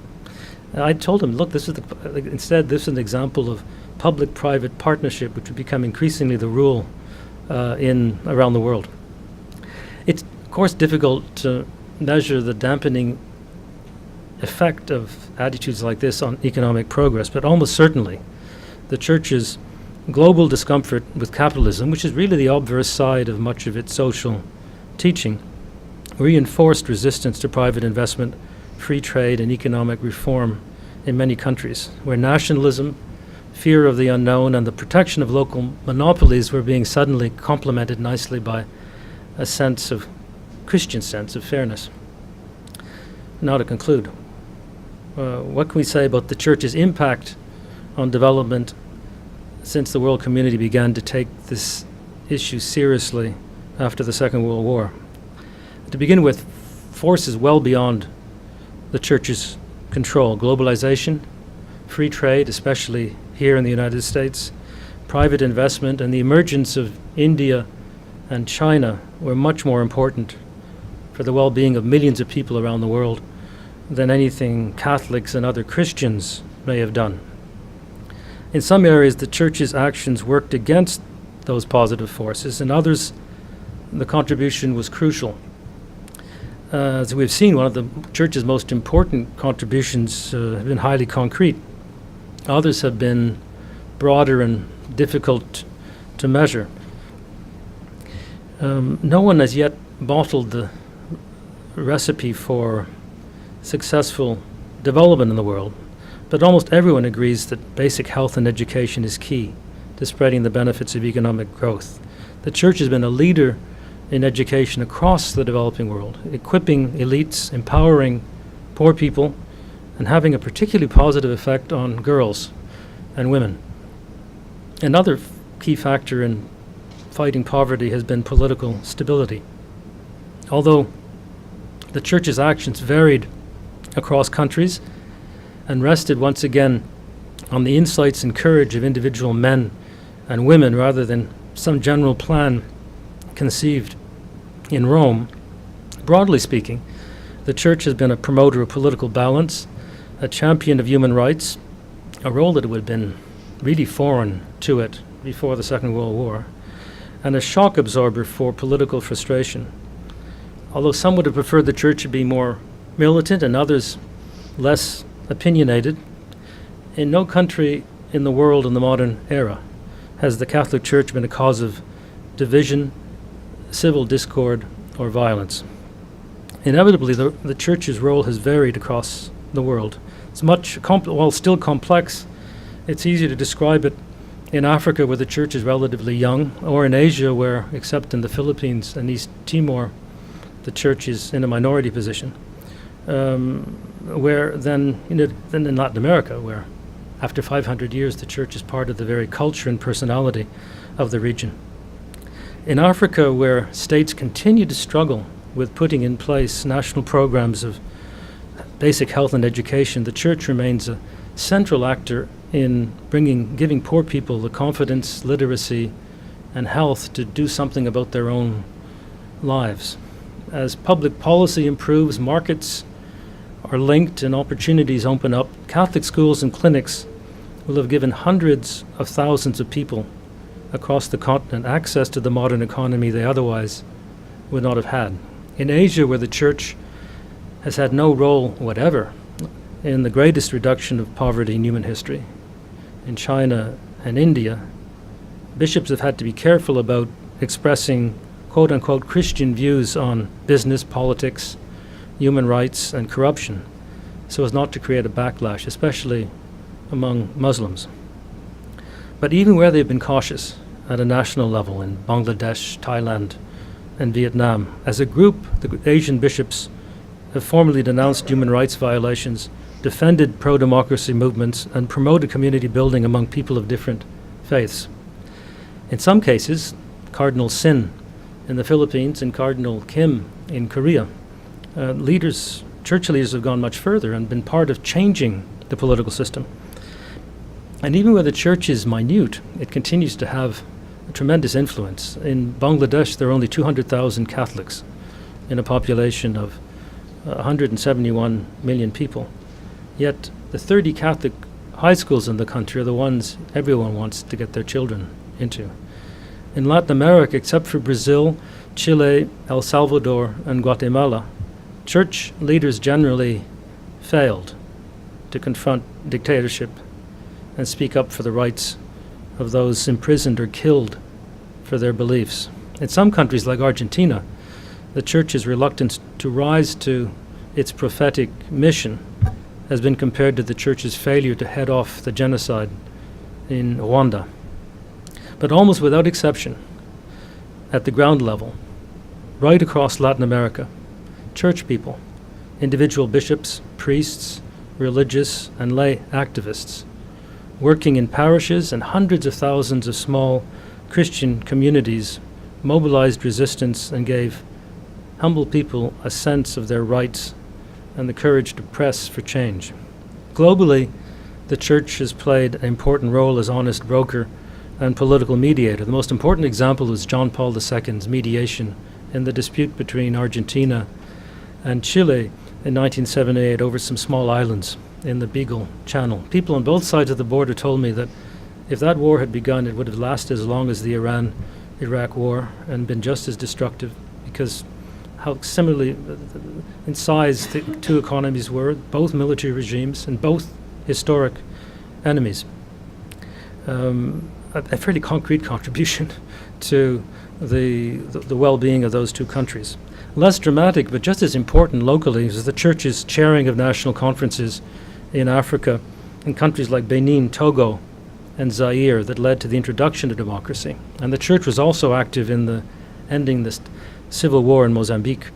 I told him, look, instead this is an example of public-private partnership, which would become increasingly the rule around the world. It's of course difficult to measure the dampening effect of attitudes like this on economic progress, but almost certainly the Church's global discomfort with capitalism, which is really the obverse side of much of its social teaching, reinforced resistance to private investment, free trade, and economic reform in many countries, where nationalism, fear of the unknown, and the protection of local monopolies were being suddenly complemented nicely by a Christian sense of fairness. Now to conclude, what can we say about the Church's impact on development since the world community began to take this issue seriously after the Second World War? To begin with, forces well beyond the Church's control: globalization, free trade, especially here in the United States, private investment, and the emergence of India and China were much more important for the well-being of millions of people around the world than anything Catholics and other Christians may have done. In some areas, the Church's actions worked against those positive forces. In others, the contribution was crucial. As we've seen, one of the Church's most important contributions have been highly concrete. Others have been broader and difficult to measure. No one has yet bottled the recipe for successful development in the world, but almost everyone agrees that basic health and education is key to spreading the benefits of economic growth. The Church has been a leader in education across the developing world, equipping elites, empowering poor people, and having a particularly positive effect on girls and women. Another key factor in fighting poverty has been political stability. Although the Church's actions varied across countries and rested once again on the insights and courage of individual men and women rather than some general plan conceived in Rome, broadly speaking, the Church has been a promoter of political balance, a champion of human rights, a role that would have been really foreign to it before the Second World War, and a shock absorber for political frustration. Although some would have preferred the Church to be more militant and others less opinionated, in no country in the world in the modern era has the Catholic Church been a cause of division, civil discord, or violence. Inevitably, the Church's role has varied across the world. It's while still complex, it's easy to describe it in Africa, where the Church is relatively young, or in Asia, where, except in the Philippines and East Timor, the Church is in a minority position. Then in Latin America, where after 500 years the Church is part of the very culture and personality of the region. In Africa, where states continue to struggle with putting in place national programs of basic health and education, the Church remains a central actor in giving poor people the confidence, literacy, and health to do something about their own lives. As public policy improves, markets are linked and opportunities open up, Catholic schools and clinics will have given hundreds of thousands of people across the continent access to the modern economy they otherwise would not have had. In Asia, where the Church has had no role whatever in the greatest reduction of poverty in human history, in China and India, bishops have had to be careful about expressing quote-unquote Christian views on business, politics, human rights, and corruption, so as not to create a backlash, especially among Muslims. But even where they've been cautious at a national level in Bangladesh, Thailand, and Vietnam, as a group, the Asian bishops have formally denounced human rights violations, defended pro-democracy movements, and promoted community building among people of different faiths. In some cases, Cardinal Sin in the Philippines and Cardinal Kim in Korea, church leaders have gone much further and been part of changing the political system. And even where the church is minute, it continues to have a tremendous influence. In Bangladesh, there are only 200,000 Catholics in a population of 171 million people. Yet the 30 Catholic high schools in the country are the ones everyone wants to get their children into. In Latin America, except for Brazil, Chile, El Salvador, and Guatemala, church leaders generally failed to confront dictatorship and speak up for the rights of those imprisoned or killed for their beliefs. In some countries like Argentina, the church's reluctance to rise to its prophetic mission has been compared to the church's failure to head off the genocide in Rwanda. But almost without exception, at the ground level, right across Latin America, church people, individual bishops, priests, religious and lay activists, working in parishes and hundreds of thousands of small Christian communities, mobilized resistance and gave humble people a sense of their rights and the courage to press for change. Globally, the church has played an important role as honest broker and political mediator. The most important example was John Paul II's mediation in the dispute between Argentina and Chile in 1978 over some small islands in the Beagle Channel. People on both sides of the border told me that if that war had begun, it would have lasted as long as the Iran-Iraq war and been just as destructive, because how similarly in size the two economies were, both military regimes and both historic enemies. A fairly concrete contribution to the well-being of those two countries. Less dramatic, but just as important locally, is the church's chairing of national conferences in Africa, in countries like Benin, Togo, and Zaire, that led to the introduction of democracy. And the church was also active in the ending the civil war in Mozambique.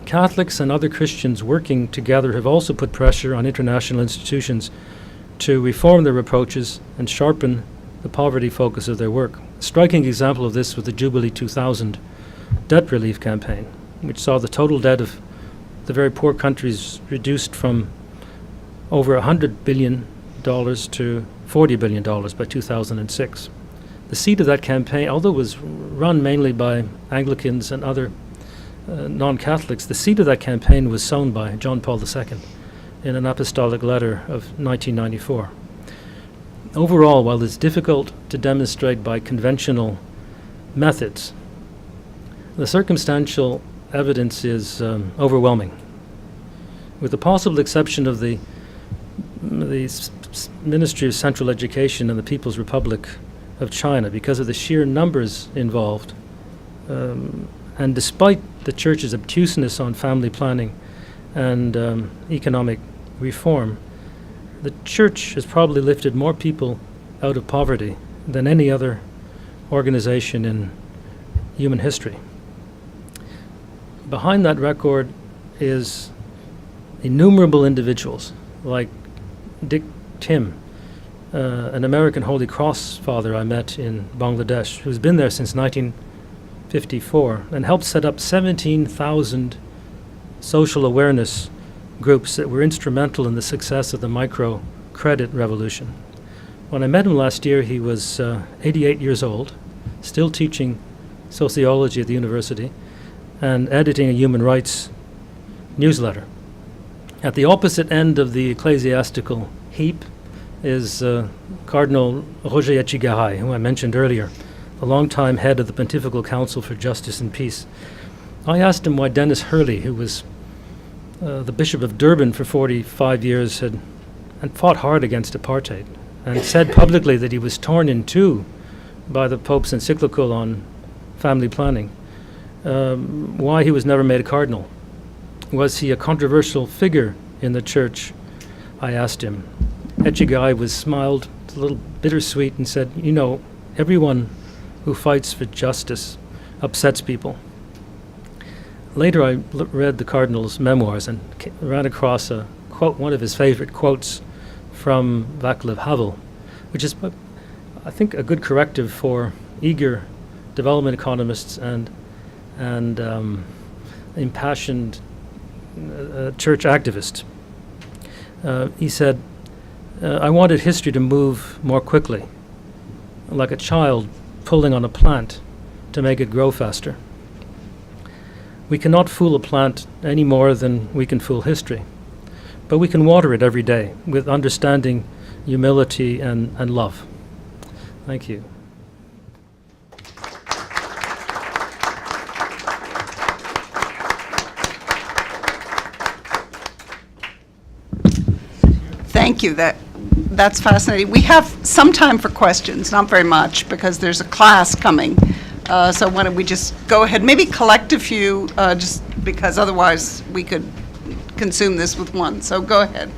Catholics and other Christians working together have also put pressure on international institutions to reform their approaches and sharpen the poverty focus of their work. A striking example of this was the Jubilee 2000 debt relief campaign, which saw the total debt of the very poor countries reduced from over $100 billion to $40 billion by 2006. The seed of that campaign, although it was run mainly by Anglicans and other non-Catholics, the seed of that campaign was sown by John Paul II in an apostolic letter of 1994. Overall, while it's difficult to demonstrate by conventional methods, the circumstantial evidence is overwhelming. With the possible exception of the Ministry of Central Education in the People's Republic of China, because of the sheer numbers involved, and despite the church's obtuseness on family planning and economic reform, the church has probably lifted more people out of poverty than any other organization in human history. Behind that record is innumerable individuals like Dick Tim, an American Holy Cross father I met in Bangladesh, who's been there since 1954 and helped set up 17,000 social awareness groups that were instrumental in the success of the microcredit revolution. When I met him last year, he was 88 years old, still teaching sociology at the university and editing a human rights newsletter. At the opposite end of the ecclesiastical heap is Cardinal Roger Echegaray, who I mentioned earlier, a longtime head of the Pontifical Council for Justice and Peace. I asked him why Dennis Hurley, who was the Bishop of Durban for 45 years, had fought hard against apartheid and said publicly that he was torn in two by the Pope's encyclical on family planning, why he was never made a cardinal. Was he a controversial figure in the church? I asked him. Echegaray smiled, a little bittersweet, and said, "You know, everyone who fights for justice upsets people." Later I read the Cardinal's memoirs and ran across a quote, one of his favorite quotes from Václav Havel, which is, I think, a good corrective for eager development economists and impassioned church activists. He said, I wanted history to move more quickly, like a child pulling on a plant to make it grow faster. We cannot fool a plant any more than we can fool history, but we can water it every day with understanding, humility, and love. Thank you. Thank you. That's fascinating. We have some time for questions, not very much, because there's a class coming. So why don't we just go ahead, maybe collect a few, just because otherwise we could consume this with one. So go ahead.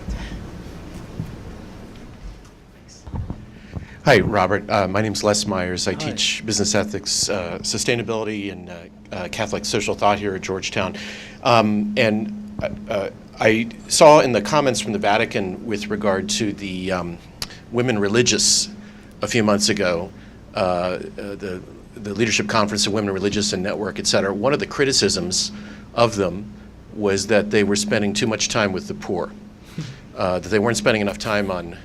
Hi, Robert. My name's Les Myers. I teach business ethics, sustainability, and Catholic social thought here at Georgetown. I saw in the comments from the Vatican with regard to the women religious a few months ago, the Leadership Conference of Women Religious and Network, et cetera, one of the criticisms of them was that they were spending too much time with the poor, that they weren't spending enough time on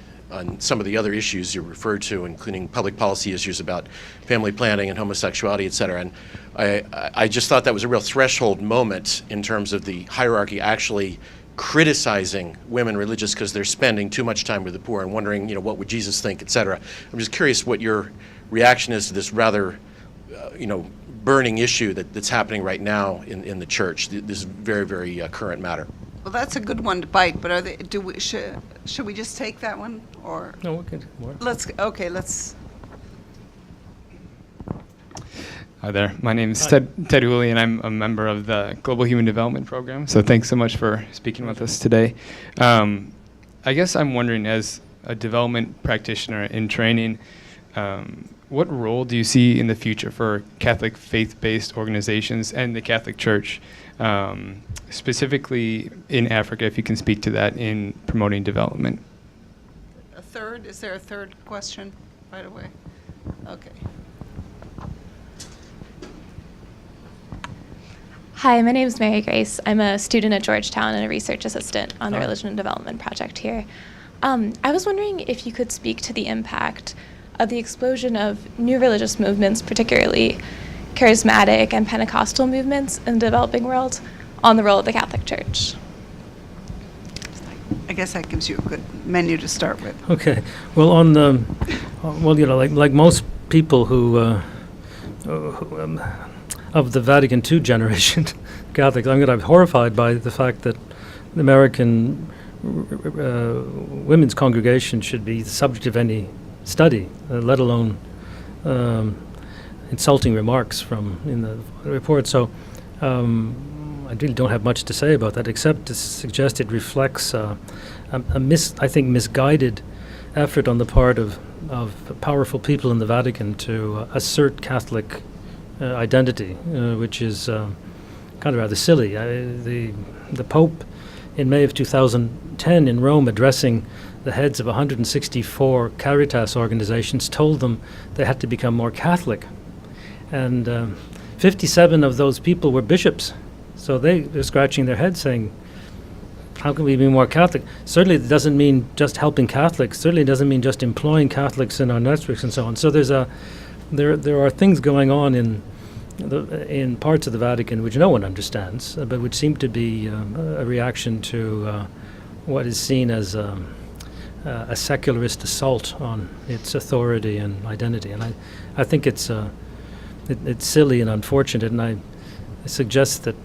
some of the other issues you referred to, including public policy issues about family planning and homosexuality, et cetera. And I just thought that was a real threshold moment in terms of the hierarchy actually criticizing women religious because they're spending too much time with the poor and wondering, what would Jesus think, et cetera. I'm just curious what your reaction is to this rather, burning issue that's happening right now in the church, this very, very current matter. Well, that's a good one to bite, but should we just take that one, or? No, we can more. Let's. Hi there. My name is Ted Hooley, and I'm a member of the Global Human Development Program. So thanks so much for speaking with us today. I guess I'm wondering, as a development practitioner in training, what role do you see in the future for Catholic faith-based organizations and the Catholic Church, specifically in Africa, if you can speak to that, in promoting development? Is there a third question right away? Okay. Hi, my name is Mary Grace. I'm a student at Georgetown and a research assistant on the Religion and Development Project here. I was wondering if you could speak to the impact of the explosion of new religious movements, particularly charismatic and Pentecostal movements in the developing world, on the role of the Catholic Church. I guess that gives you a good menu to start with. Okay. Well, like most people who of the Vatican II generation Catholics, I'm horrified by the fact that the American women's congregation should be the subject of any study, let alone insulting remarks in the report. So I really don't have much to say about that, except to suggest it reflects I think misguided effort on the part of powerful people in the Vatican to assert Catholic identity, which is kind of rather silly. The Pope, in May of 2010 in Rome, addressing the heads of 164 Caritas organizations, told them they had to become more Catholic. And 57 of those people were bishops. So they're scratching their heads saying, how can we be more Catholic? Certainly it doesn't mean just helping Catholics. Certainly it doesn't mean just employing Catholics in our networks and so on. So there are things going on in parts of the Vatican which no one understands, but which seem to be a reaction to what is seen as a secularist assault on its authority and identity. And I think it's silly and unfortunate, and I suggest that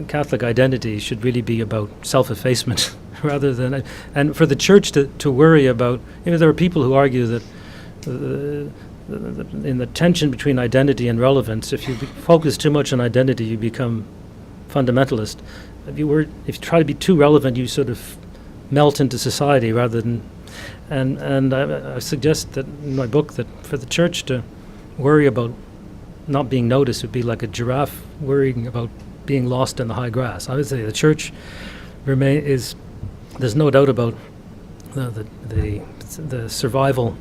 Catholic identity should really be about self-effacement rather than, and for the Church to worry about, there are people who argue that in the tension between identity and relevance, if you focus too much on identity, you become fundamentalist. If you try to be too relevant, you sort of melt into society rather than, and I suggest that in my book that for the Church to worry about not being noticed would be like a giraffe worrying about being lost in the high grass. I would say the Church there's no doubt about the survival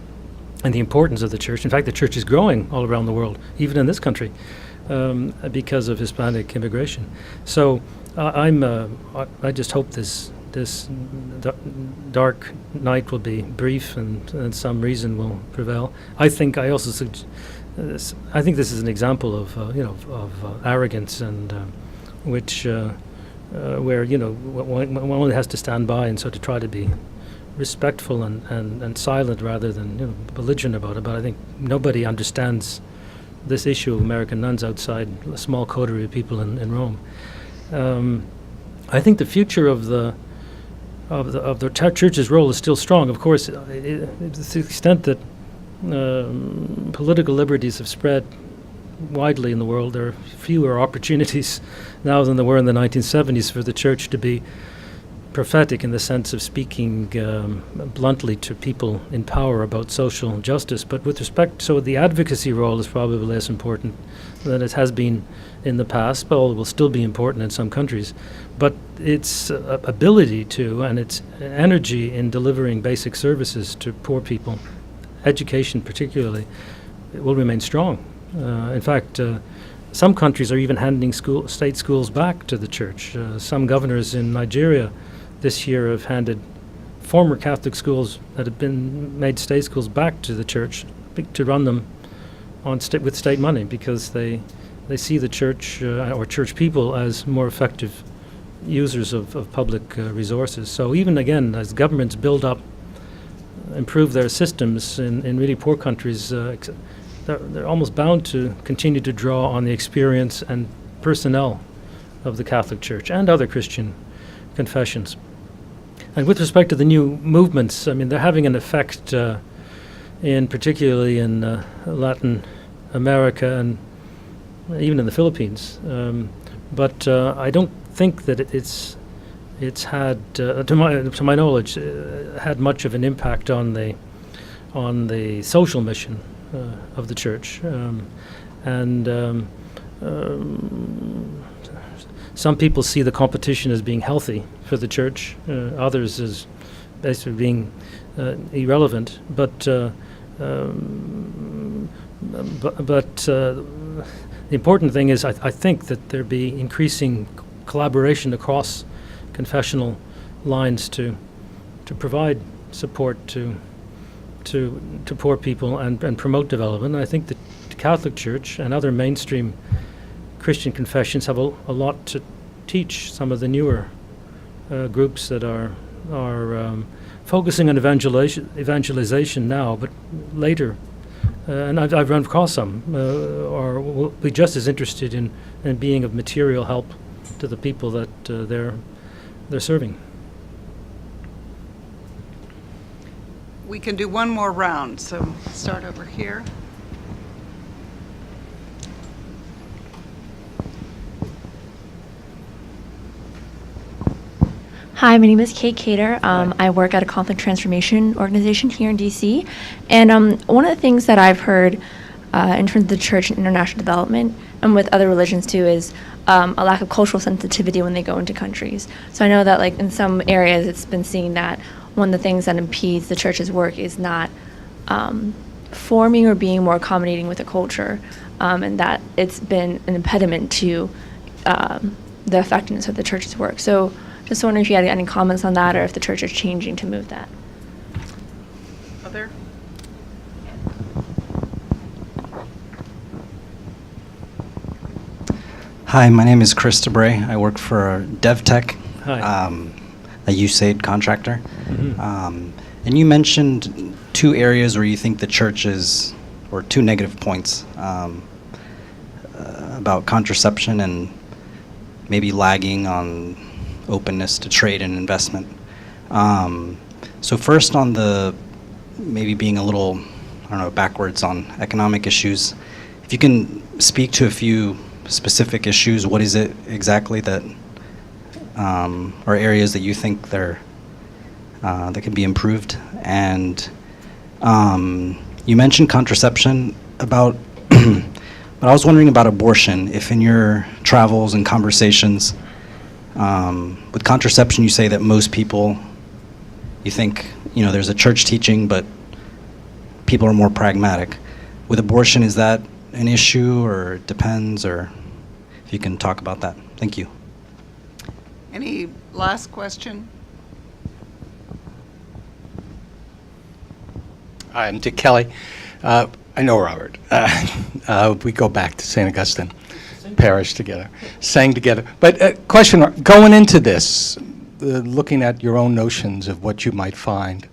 and the importance of the Church. In fact, the Church is growing all around the world, even in this country, because of Hispanic immigration. So I just hope this this dark night will be brief and some reason will prevail. I think I also I think this is an example of arrogance and which where one only has to stand by and sort of try to be respectful and silent rather than belligerent about it. But I think nobody understands this issue of American nuns outside a small coterie of people in Rome. I think the future of the church's role is still strong. Of course, to the extent that political liberties have spread widely in the world, there are fewer opportunities now than there were in the 1970s for the church to be prophetic in the sense of speaking bluntly to people in power about social justice. But with respect, so the advocacy role is probably less important than it has been in the past, but it will still be important in some countries. But its ability to and its energy in delivering basic services to poor people, education particularly, it will remain strong. In fact, some countries are even handing state schools back to the church. Some governors in Nigeria this year have handed former Catholic schools that have been made state schools back to the church to run them with state money, because they see the church or church people as more effective users of public resources. So even again, as governments improve their systems in really poor countries, they're almost bound to continue to draw on the experience and personnel of the Catholic Church and other Christian confessions. And with respect to the new movements, I mean, they're having an effect particularly in Latin America and even in the Philippines. But I don't think that it's had, to my knowledge, had much of an impact on the social mission of the church. Some people see the competition as being healthy for the church, others as basically being irrelevant. But the important thing is, I think that there be increasing collaboration across confessional lines to provide support to poor people and promote development. And I think that the Catholic Church and other mainstream Christian confessions have a lot to teach some of the newer groups that are focusing on evangelization now, but later, and I've run across some, or will be just as interested in being of material help to the people that they're serving. We can do one more round, so start over here. Hi, my name is Kate Cater. I work at a conflict transformation organization here in DC. And one of the things that I've heard in terms of the church and international development, and with other religions too, is a lack of cultural sensitivity when they go into countries. So I know that like in some areas it's been seen that one of the things that impedes the church's work is not forming or being more accommodating with the culture, and that it's been an impediment to the effectiveness of the church's work. So just wondering if you had any comments on that, or if the church is changing to move that. Other? Hi, my name is Chris DeBray. I work for DevTech, a USAID contractor. Mm-hmm. And you mentioned two areas where you think the church is, or two negative points about contraception and maybe lagging on openness to trade and investment. So first on the maybe being a little, backwards on economic issues, if you can speak to a few specific issues, what is it exactly that, or areas that you think that can be improved? And you mentioned contraception but I was wondering about abortion. If in your travels and conversations, with contraception, you say that most people, you think, there's a church teaching, but people are more pragmatic. With abortion, is that an issue, or it depends, or if you can talk about that? Thank you. Any last question? I'm Dick Kelly. I know Robert. We go back to St. Augustine Parish together, sang together. But question, going into this, looking at your own notions of what you might find,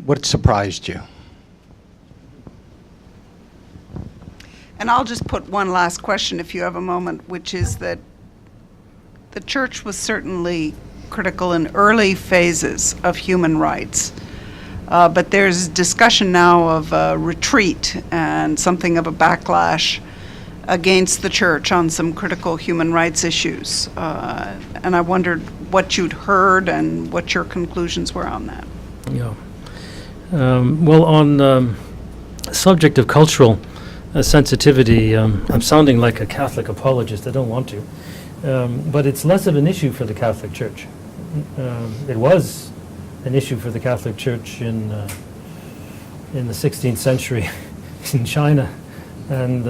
what surprised you? And I'll just put one last question if you have a moment, which is that the church was certainly critical in early phases of human rights. But there's discussion now of a retreat and something of a backlash against the church on some critical human rights issues. And I wondered what you'd heard and what your conclusions were on that. Yeah. Well, on the subject of cultural sensitivity, I'm sounding like a Catholic apologist. I don't want to. But it's less of an issue for the Catholic Church. It was an issue for the Catholic Church in the 16th century in China and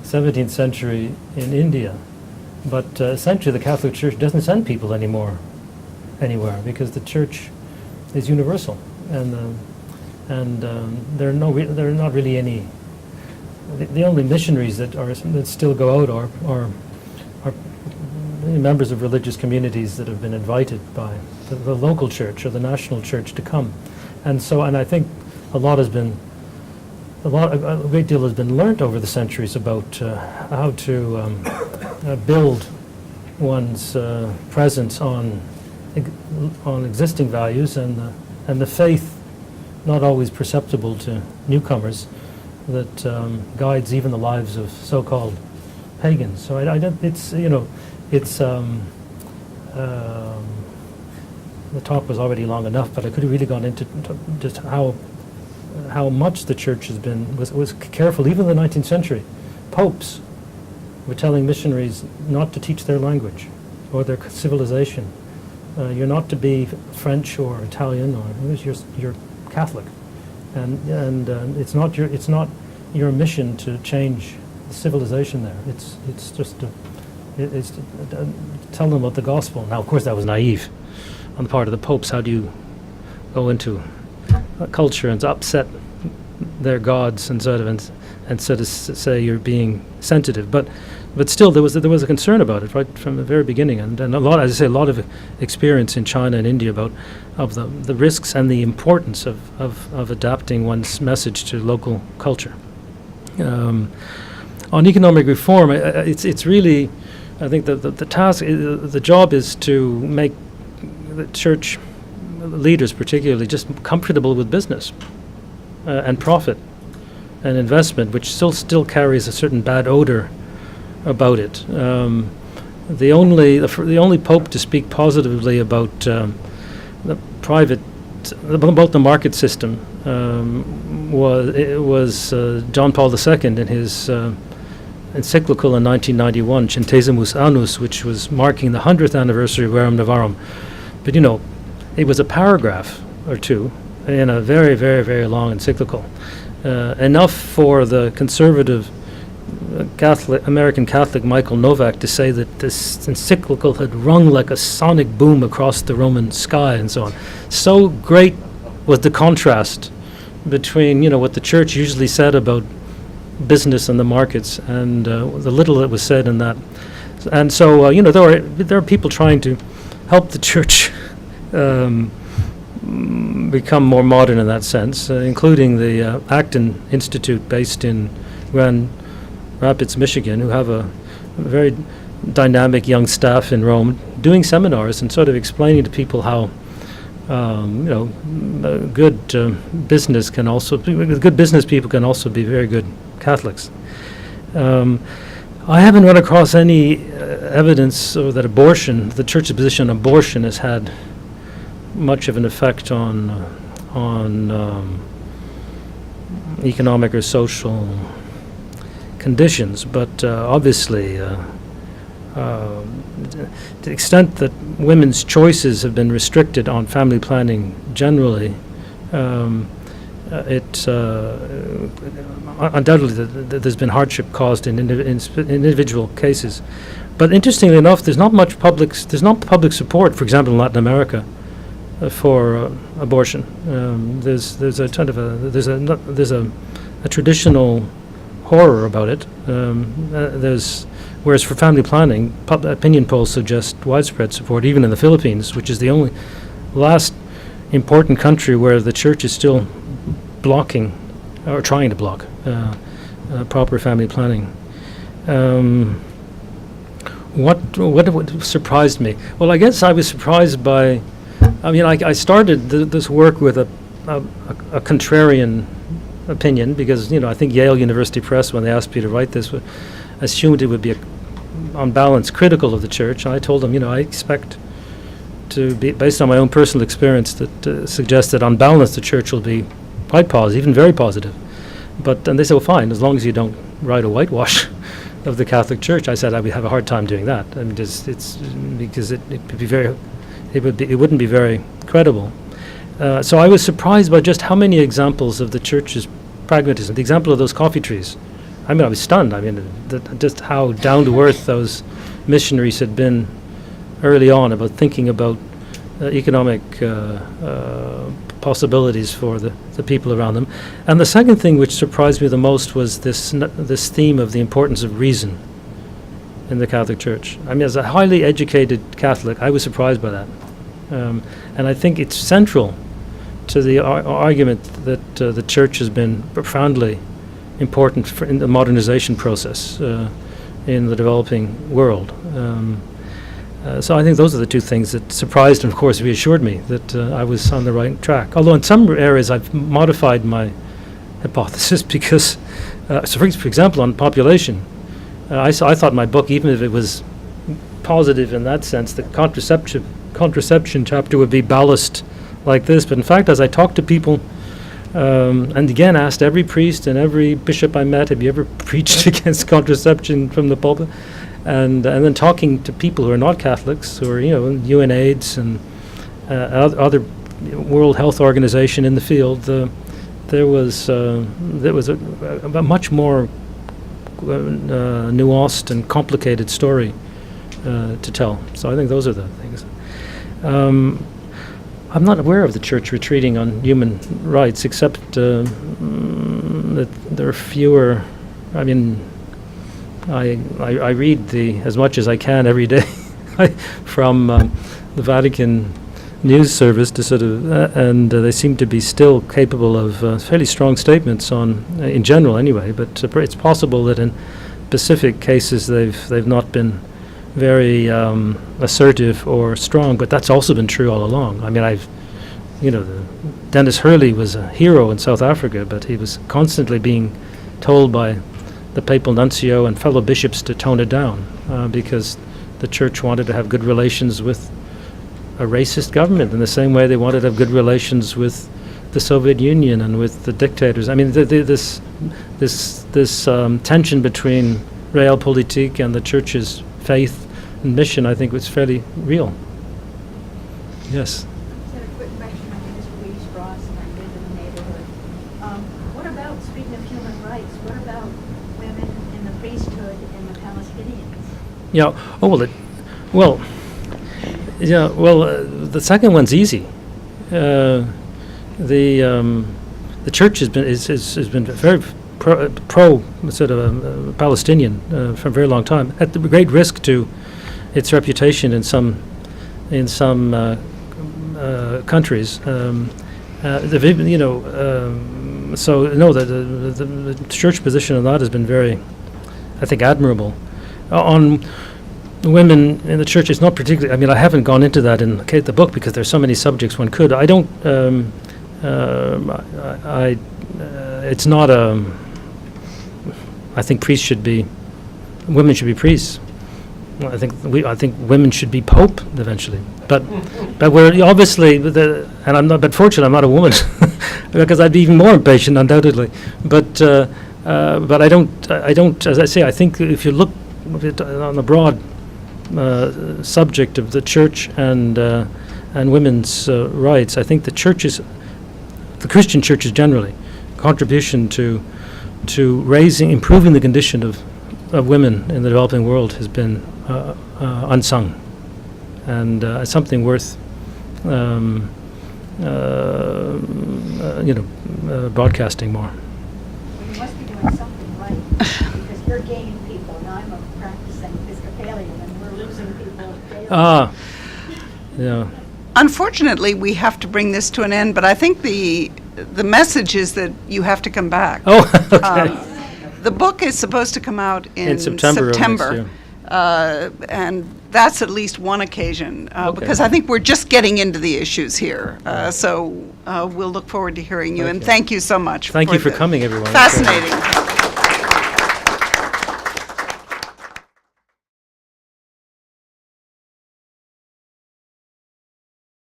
17th century in India. But essentially the Catholic Church doesn't send people anymore anywhere because the Church is universal, and there are not really any. The only missionaries that still go out are members of religious communities that have been invited by the local church or the national church to come, and I think a great deal has been learnt over the centuries about how to build one's presence on existing values and the faith, not always perceptible to newcomers, that guides even the lives of so-called pagans. So I don't. It's the talk was already long enough, but I could have really gone into just how much the church was careful. Even in the 19th century, popes were telling missionaries not to teach their language or their civilization. You're not to be French or Italian, or you're Catholic, and it's not your mission to change the civilization there. It's just to tell them about the gospel. Now, of course, that was naive on the part of the popes. How do you go into a culture and upset their gods and sort of say you're being sensitive? But still, there was a concern about it right from the very beginning, and a lot, as I say, a lot of experience in China and India of the risks and the importance of adapting one's message to local culture. On economic reform, it's really, I think the task, the job is to make the church leaders particularly just comfortable with business and profit and investment, which still carries a certain bad odor about it. The only pope to speak positively about the market system was John Paul II in his encyclical in 1991, Centesimus Annus, which was marking the 100th anniversary of Rerum Novarum. But it was a paragraph or two in a very, very, very long encyclical, enough for the conservative American Catholic Michael Novak to say that this encyclical had rung like a sonic boom across the Roman sky and so on. So great was the contrast between what the church usually said about business and the markets and the little that was said in that. And so there are people trying to help the church become more modern in that sense, including the Acton Institute based in Grand Rapids, Michigan, who have a very dynamic young staff in Rome doing seminars and sort of explaining to people how good business people can also be very good Catholics. I haven't run across any evidence that the church's position on abortion has had much of an effect on economic or social conditions, but obviously to the extent that women's choices have been restricted on family planning generally, undoubtedly there's been hardship caused in individual cases. But interestingly enough, there's not public support, for example, in Latin America, for abortion. There's a kind of a traditional horror about it. Whereas for family planning, opinion polls suggest widespread support, even in the Philippines, which is the only last important country where the church is still blocking or trying to block proper family planning. What surprised me? Well, I guess I was surprised by. I mean, I started this work with a contrarian opinion because I think Yale University Press, when they asked me to write this, assumed it would be on balance critical of the church. And I told them, I expect to be, based on my own personal experience, that suggests that on balance the church will be quite positive, even very positive. And they said, well, fine, as long as you don't write a whitewash of the Catholic Church. I said I would have a hard time doing that. I mean, it's because it wouldn't be very credible. So I was surprised by just how many examples of the church's pragmatism. The example of those coffee trees. I mean, I was stunned. I mean, just how down to earth those missionaries had been early on about thinking about economic possibilities for the people around them. And the second thing which surprised me the most was this theme of the importance of reason in the Catholic Church. I mean, as a highly educated Catholic, I was surprised by that. And I think it's central to the argument that the Church has been profoundly important in the modernization process in the developing world. So I think those are the two things that surprised and, of course, reassured me that I was on the right track. Although in some areas I've modified my hypothesis because, so for example, on population, I thought my book, even if it was positive in that sense, the contraception chapter would be ballast like this. But in fact, as I talked to people, and again asked every priest and every bishop I met, have you ever preached against contraception from the pulpit? And then talking to people who are not Catholics, who are UNAIDS and other World Health Organization in the field, there was a much more nuanced and complicated story to tell. So I think those are the things. I'm not aware of the Church retreating on human rights, except that there are fewer. I mean, I read as much as I can every day from the Vatican news service to sort of, and they seem to be still capable of fairly strong statements on, in general anyway. But it's possible that in specific cases they've not been very assertive or strong. But that's also been true all along. I mean, Dennis Hurley was a hero in South Africa, but he was constantly being told by the papal nuncio and fellow bishops to tone it down because the Church wanted to have good relations with a racist government in the same way they wanted to have good relations with the Soviet Union and with the dictators. I mean, this tension between realpolitik and the Church's faith and mission, I think, was fairly real. Yes. A quick question. My name is Louise Ross, and I live in the neighborhood. What about, speaking of human rights, what about women in the priesthood and the Palestinians? Yeah. The second one's easy. The Church has been very pro sort of Palestinian for a very long time, at the great risk to its reputation in some countries. The Church position on that has been very, I think, admirable. On women in the Church, it's not particularly. I mean, I haven't gone into that in the book because there's so many subjects one could. I don't. It's not a. I think women should be priests. I think women should be pope eventually. But we're obviously but fortunately I'm not a woman because I'd be even more impatient undoubtedly. But I don't. As I say, I think if you look on the broad subject of the Church and women's rights, I think the Christian churches generally, contribution to improving the condition of women in the developing world has been unsung, and something worth broadcasting more. You must be doing something right, because you're gaining people. Now I'm a practicing Episcopalian, and we're losing people daily. Yeah. Unfortunately, we have to bring this to an end, but I think the message is that you have to come back. Oh, okay. The book is supposed to come out in September of next year. And that's at least one occasion, Okay. because I think we're just getting into the issues here. So we'll look forward to hearing you, and Okay. thank you so much. Thank you for the coming, everyone. Fascinating.